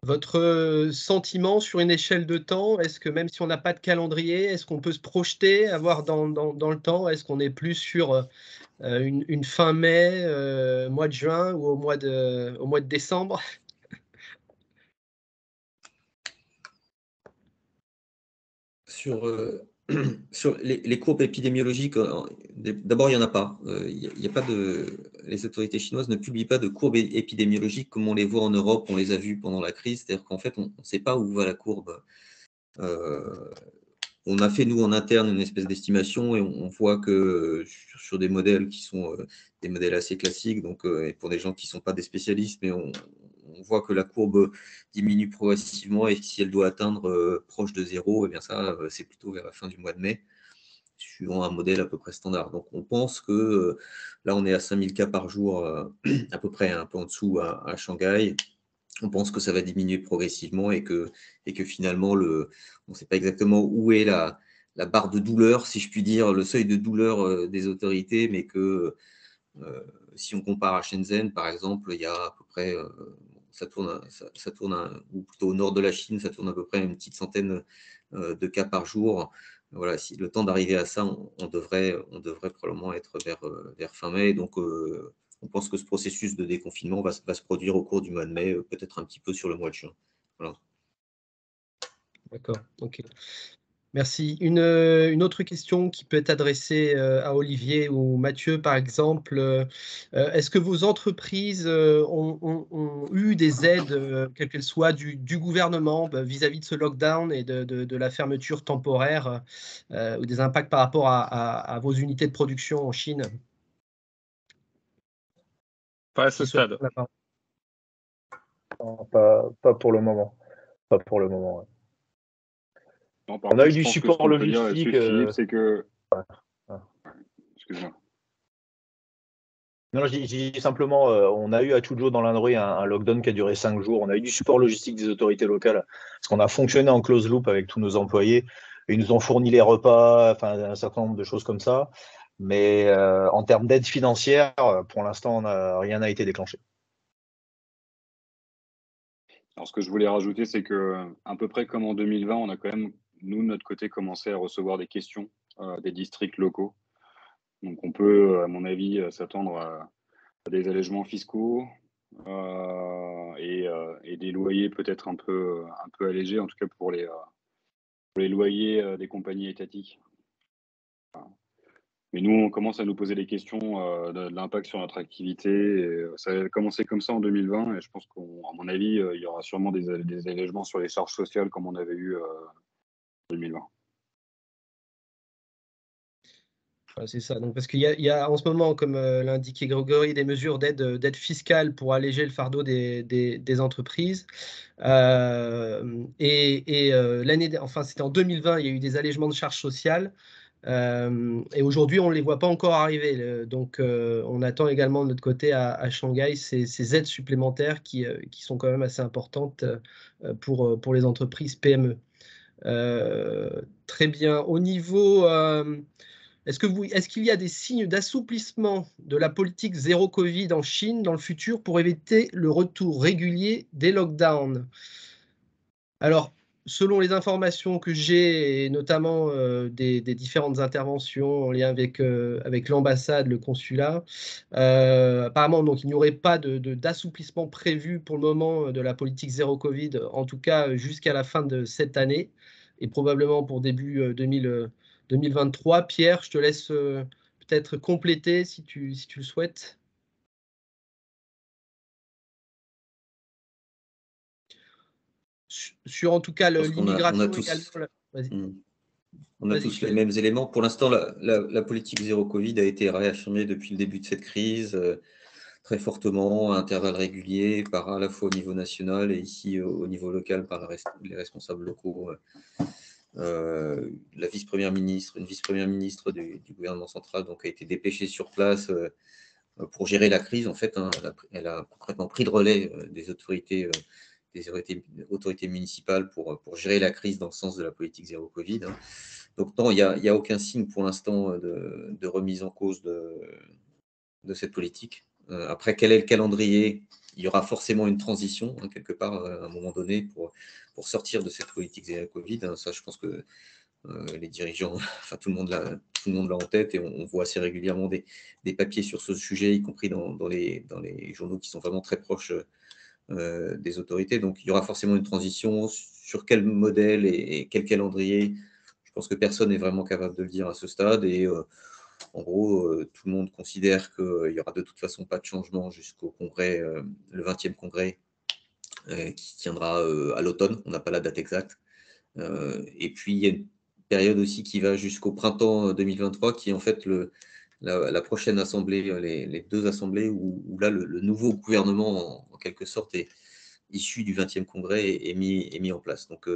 Votre sentiment sur une échelle de temps, est-ce que même si on n'a pas de calendrier, est-ce qu'on peut se projeter, avoir dans le temps, est-ce qu'on est plus sur une fin mai, mois de juin ou au mois de décembre? Sur les courbes épidémiologiques, d'abord, il n'y en a pas. Y a pas les autorités chinoises ne publient pas de courbes épidémiologiques comme on les voit en Europe, on les a vues pendant la crise. C'est-à-dire qu'en fait, on ne sait pas où va la courbe. On a fait, nous, en interne, une espèce d'estimation et on voit que sur des modèles qui sont des modèles assez classiques, donc et pour des gens qui ne sont pas des spécialistes, mais on voit que la courbe diminue progressivement et si elle doit atteindre proche de 0, eh bien ça, c'est plutôt vers la fin du mois de mai, suivant un modèle à peu près standard. Donc on pense que là, on est à 5000 cas par jour, à peu près un peu en dessous à Shanghai. On pense que ça va diminuer progressivement et que finalement, on ne sait pas exactement où est la barre de douleur, si je puis dire, le seuil de douleur des autorités, mais que si on compare à Shenzhen, par exemple, il y a à peu près, ça tourne ou plutôt au nord de la Chine, ça tourne à peu près une petite centaine de cas par jour. Voilà, si le temps d'arriver à ça, on devrait probablement être vers fin mai. Donc, on pense que ce processus de déconfinement va se produire au cours du mois de mai, peut-être un petit peu sur le mois de juin. Voilà. D'accord, ok. Merci. Une autre question qui peut être adressée à Olivier ou Mathieu, par exemple. Est-ce que vos entreprises ont eu des aides, quelles qu'elles soient, du gouvernement vis-à-vis de ce lockdown et de la fermeture temporaire ou des impacts par rapport à vos unités de production en Chine? Pas à ce stade. Non, pas pour le moment. Pas pour le moment. Ouais. Non, on a eu du support logistique. Philippe, c'est que. Excuse-moi. Non, je dis simplement, on a eu à Chuzhou dans l'Indre un lockdown qui a duré 5 jours. On a eu du support logistique des autorités locales parce qu'on a fonctionné en close loop avec tous nos employés. Ils nous ont fourni les repas, enfin un certain nombre de choses comme ça. Mais en termes d'aide financière, pour l'instant, rien n'a été déclenché. Alors, ce que je voulais rajouter, c'est que à peu près comme en 2020, on a quand même, nous, de notre côté, commencé à recevoir des questions des districts locaux. Donc, on peut, à mon avis, s'attendre à des allègements fiscaux et des loyers peut-être un peu allégés, en tout cas pour les loyers des compagnies étatiques. Mais nous, on commence à nous poser des questions de l'impact sur notre activité. Et ça a commencé comme ça en 2020 et je pense qu'à mon avis, il y aura sûrement des allègements sur les charges sociales comme on avait eu en 2020. C'est ça. Donc, parce qu'il y a en ce moment, comme l'indiquait Grégory, des mesures d'aide fiscale pour alléger le fardeau des entreprises. L'année, enfin, c'était en 2020, il y a eu des allègements de charges sociales. Et aujourd'hui, on ne les voit pas encore arriver. Donc, on attend également de notre côté à Shanghai ces aides supplémentaires qui sont quand même assez importantes pour les entreprises PME. Très bien. Au niveau, est-ce qu'il y a des signes d'assouplissement de la politique zéro Covid en Chine dans le futur pour éviter le retour régulier des lockdowns? Alors, selon les informations que j'ai, et notamment des différentes interventions en lien avec l'ambassade, le consulat, apparemment, donc, il n'y aurait pas d'assouplissement prévu pour le moment de la politique zéro Covid, en tout cas jusqu'à la fin de cette année, et probablement pour début 2023. Pierre, je te laisse peut-être compléter si tu le souhaites. Sur en tout cas l'immigration également. Vas-y. On a tous les mêmes éléments. Pour l'instant, la politique zéro Covid a été réaffirmée depuis le début de cette crise très fortement, à intervalles réguliers, à la fois au niveau national et ici au niveau local par les responsables locaux. La vice-première ministre, une vice-première ministre du gouvernement central, donc, a été dépêchée sur place pour gérer la crise. En fait, hein, elle a concrètement pris le relais des autorités municipales pour gérer la crise dans le sens de la politique zéro Covid. Hein. Donc non, il n'y a aucun signe pour l'instant de remise en cause de cette politique. Après, quel est le calendrier? Il y aura forcément une transition, hein, quelque part, à un moment donné, pour sortir de cette politique zéro Covid. Hein. Ça, je pense que les dirigeants, enfin tout le monde l'a en tête, et on voit assez régulièrement des papiers sur ce sujet, y compris dans les journaux qui sont vraiment très proches des autorités. Donc, il y aura forcément une transition. Sur quel modèle et quel calendrier, je pense que personne n'est vraiment capable de le dire à ce stade. Et en gros, tout le monde considère qu'il n'y aura de toute façon pas de changement jusqu'au congrès, le 20e congrès, qui tiendra à l'automne. On n'a pas la date exacte. Et puis, il y a une période aussi qui va jusqu'au printemps 2023, qui est en fait la prochaine assemblée, les deux assemblées, où là, le nouveau gouvernement, en quelque sorte, est issu du 20e congrès et est mis en place. Donc,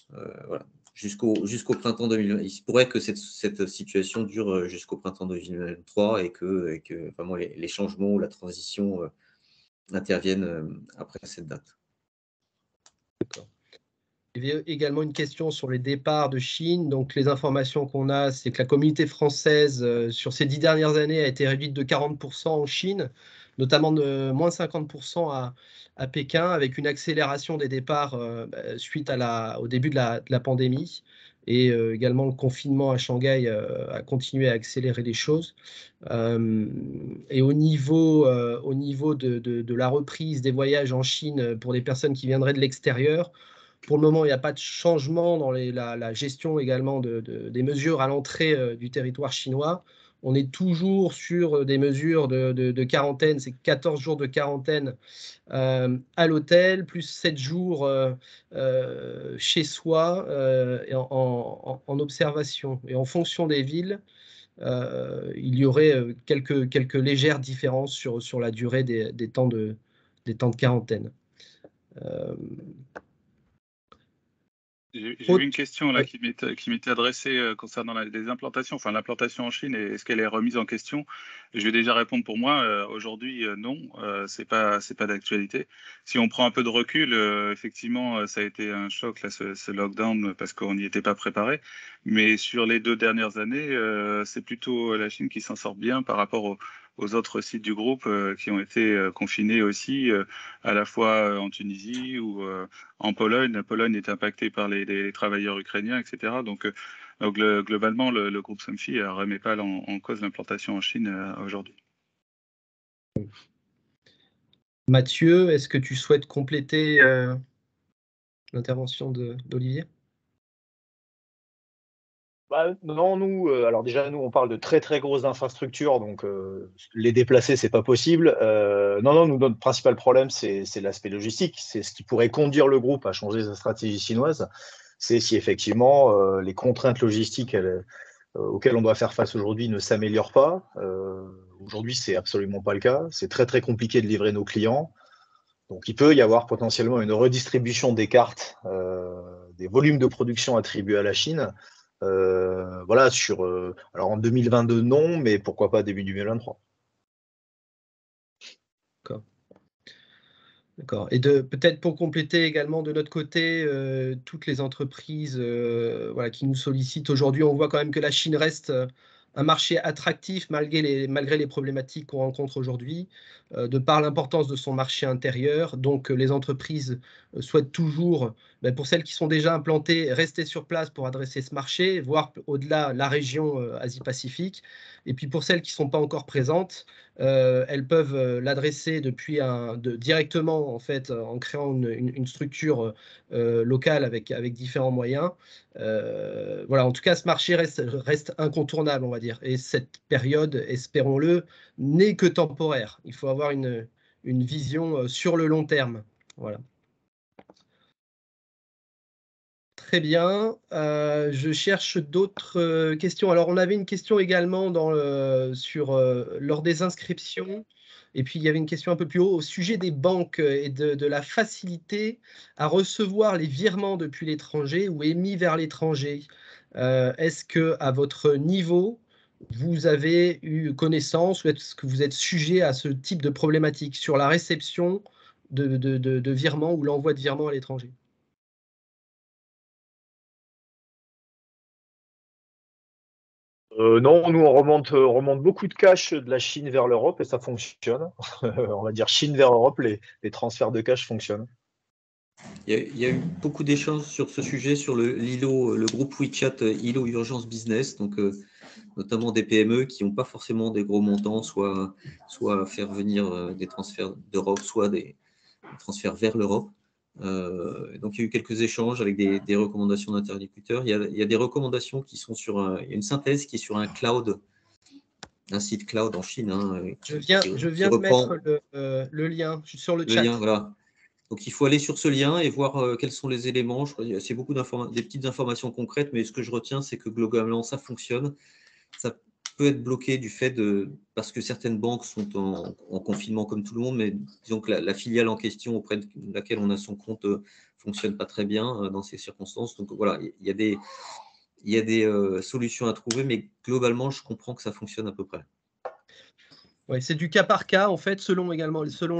voilà, jusqu'au printemps 2020. Il se pourrait que cette situation dure jusqu'au printemps 2023 et que vraiment les changements ou la transition interviennent après cette date. D'accord. Il y avait également une question sur les départs de Chine. Donc, les informations qu'on a, c'est que la communauté française, sur ces 10 dernières années, a été réduite de 40% en Chine, notamment de moins 50% à Pékin, avec une accélération des départs suite au début de la pandémie. Et également, le confinement à Shanghai a continué à accélérer les choses. Et au niveau de la reprise des voyages en Chine pour les personnes qui viendraient de l'extérieur, pour le moment, il n'y a pas de changement dans la gestion également des mesures à l'entrée du territoire chinois. On est toujours sur des mesures de quarantaine, c'est 14 jours de quarantaine à l'hôtel, plus 7 jours chez soi et en observation. Et en fonction des villes, il y aurait quelques légères différences sur la durée des temps de quarantaine. J'ai eu une question là qui m'était adressée concernant les implantations, enfin l'implantation en Chine, et est-ce qu'elle est remise en question? Je vais déjà répondre pour moi. Aujourd'hui, non, c'est pas d'actualité. Si on prend un peu de recul, effectivement, ça a été un choc là, ce lockdown, parce qu'on n'y était pas préparé. Mais sur les 2 dernières années, c'est plutôt la Chine qui s'en sort bien par rapport aux autres sites du groupe qui ont été confinés aussi, à la fois en Tunisie ou en Pologne. La Pologne est impactée par les travailleurs ukrainiens, etc. Donc globalement, le groupe Somfy ne remet pas en cause l'implantation en Chine aujourd'hui. Mathieu, est-ce que tu souhaites compléter l'intervention d'Olivier? Non, nous, alors déjà, nous, on parle de très très grosses infrastructures, donc les déplacer, c'est pas possible. Non, nous, notre principal problème, c'est l'aspect logistique. C'est ce qui pourrait conduire le groupe à changer sa stratégie chinoise. C'est si effectivement les contraintes logistiques auxquelles on doit faire face aujourd'hui ne s'améliorent pas. Aujourd'hui, c'est absolument pas le cas. C'est très très compliqué de livrer nos clients. Donc, il peut y avoir potentiellement une redistribution des cartes, des volumes de production attribués à la Chine, Voilà, alors en 2022, non, mais pourquoi pas début 2023. D'accord. Et peut-être pour compléter également de notre côté, toutes les entreprises voilà, qui nous sollicitent aujourd'hui, on voit quand même que la Chine reste un marché attractif malgré les problématiques qu'on rencontre aujourd'hui, de par l'importance de son marché intérieur. Donc les entreprises souhaitent toujours, pour celles qui sont déjà implantées, rester sur place pour adresser ce marché, voire au-delà la région Asie-Pacifique. Et puis pour celles qui ne sont pas encore présentes, elles peuvent l'adresser directement en fait, en créant une structure locale avec différents moyens. Voilà, en tout cas, ce marché reste incontournable, on va dire. Et cette période, espérons-le, n'est que temporaire. Il faut avoir une vision sur le long terme. Voilà. Très bien. Je cherche d'autres questions. Alors, on avait une question également lors des inscriptions. Et puis, il y avait une question un peu plus haut au sujet des banques et de la facilité à recevoir les virements depuis l'étranger ou émis vers l'étranger. Est-ce qu'à votre niveau, vous avez eu connaissance ou est-ce que vous êtes sujet à ce type de problématique sur la réception de virements ou l'envoi de virements à l'étranger? Non, nous, on remonte beaucoup de cash de la Chine vers l'Europe et ça fonctionne. On va dire Chine vers Europe, les transferts de cash fonctionnent. Il y a eu beaucoup d'échanges sur ce sujet, sur l'ILO, le groupe WeChat ILO Urgence Business, donc notamment des PME qui n'ont pas forcément des gros montants, soit faire venir des transferts d'Europe, soit des transferts vers l'Europe. Donc il y a eu quelques échanges avec des recommandations d'interlocuteurs. Il y a des recommandations qui sont il y a une synthèse qui est sur un cloud, un site cloud en Chine. Je viens de mettre le lien sur le chat. Lien, voilà. Donc il faut aller sur ce lien et voir quels sont les éléments. C'est beaucoup des petites informations concrètes, mais ce que je retiens, c'est que globalement, ça fonctionne. Ça peut être bloqué parce que certaines banques sont en confinement comme tout le monde, mais disons que la filiale en question auprès de laquelle on a son compte fonctionne pas très bien dans ces circonstances. Donc voilà, il y a des solutions à trouver, mais globalement, je comprends que ça fonctionne à peu près. Ouais, c'est du cas par cas, en fait, selon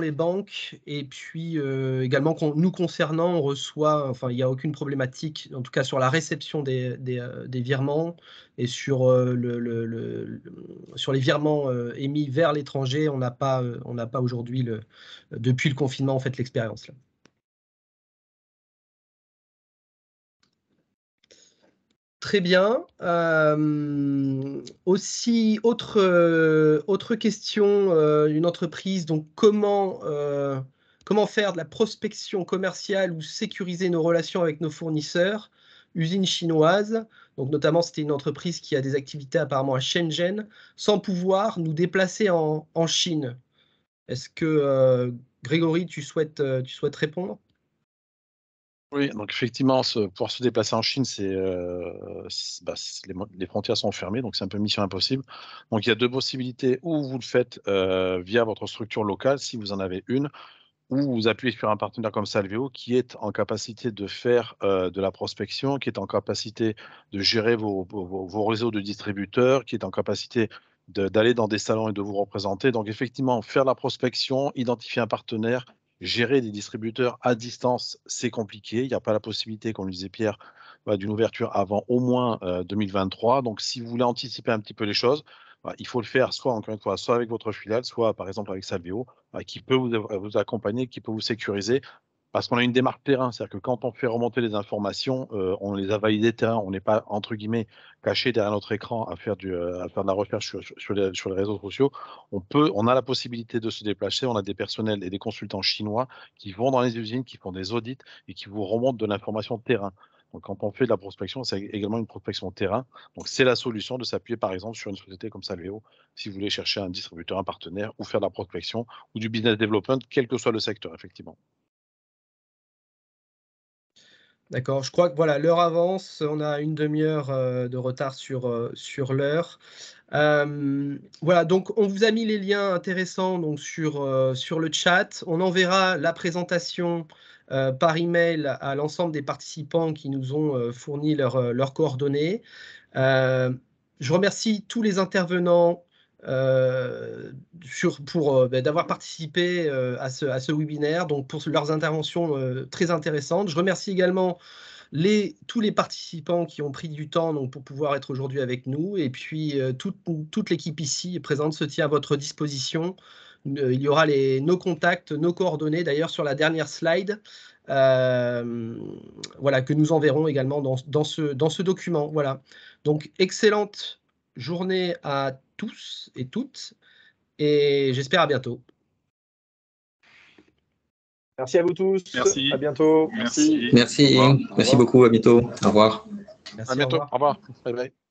les banques. Et puis, également, nous concernant, on reçoit, enfin, il n'y a aucune problématique, en tout cas sur la réception des virements et sur, sur les virements émis vers l'étranger, on n'a pas aujourd'hui, depuis le confinement, en fait, l'expérience là. Très bien. Aussi, autre question, une entreprise, donc comment faire de la prospection commerciale ou sécuriser nos relations avec nos fournisseurs, usines chinoises, donc notamment c'était une entreprise qui a des activités apparemment à Shenzhen, sans pouvoir nous déplacer en Chine. Est-ce que Grégory, tu souhaites répondre? Oui, donc effectivement, pouvoir se déplacer en Chine, les frontières sont fermées, donc c'est un peu mission impossible. Donc il y a deux possibilités, ou vous le faites via votre structure locale, si vous en avez une, ou vous appuyez sur un partenaire comme Salveo qui est en capacité de faire de la prospection, qui est en capacité de gérer vos réseaux de distributeurs, qui est en capacité d'aller dans des salons et de vous représenter. Donc effectivement, faire la prospection, identifier un partenaire, gérer des distributeurs à distance, c'est compliqué. Il n'y a pas la possibilité, comme le disait Pierre, d'une ouverture avant au moins 2023. Donc si vous voulez anticiper un petit peu les choses, il faut le faire soit, encore une fois, soit avec votre filiale, soit par exemple avec Salveo, qui peut vous accompagner, qui peut vous sécuriser, parce qu'on a une démarche terrain, c'est-à-dire que quand on fait remonter les informations, on les a validées terrain, on n'est pas, entre guillemets, caché derrière notre écran à faire de la recherche sur les réseaux sociaux. On a la possibilité de se déplacer, on a des personnels et des consultants chinois qui vont dans les usines, qui font des audits et qui vous remontent de l'information terrain. Donc, quand on fait de la prospection, c'est également une prospection terrain. Donc, c'est la solution de s'appuyer, par exemple, sur une société comme Salveo, si vous voulez chercher un distributeur, un partenaire, ou faire de la prospection, ou du business development, quel que soit le secteur, effectivement. D'accord, je crois que voilà, l'heure avance, on a une demi-heure de retard sur l'heure. Voilà, donc on vous a mis les liens intéressants donc, sur le chat. On enverra la présentation par email à l'ensemble des participants qui nous ont fourni leurs coordonnées. Je remercie tous les intervenants d'avoir participé à ce webinaire, donc pour leurs interventions très intéressantes. Je remercie également tous les participants qui ont pris du temps donc, pour pouvoir être aujourd'hui avec nous. Et puis, toute l'équipe ici présente se tient à votre disposition. Il y aura nos contacts, nos coordonnées, d'ailleurs, sur la dernière slide, voilà, que nous enverrons également dans ce document. Voilà. Donc, excellente journée à tous et toutes. Et j'espère à bientôt. Merci à vous tous. Merci. À bientôt. Merci. Merci. Au revoir. Merci beaucoup. À bientôt. Au revoir. Merci, À bientôt. au revoir. Au revoir. Bye bye.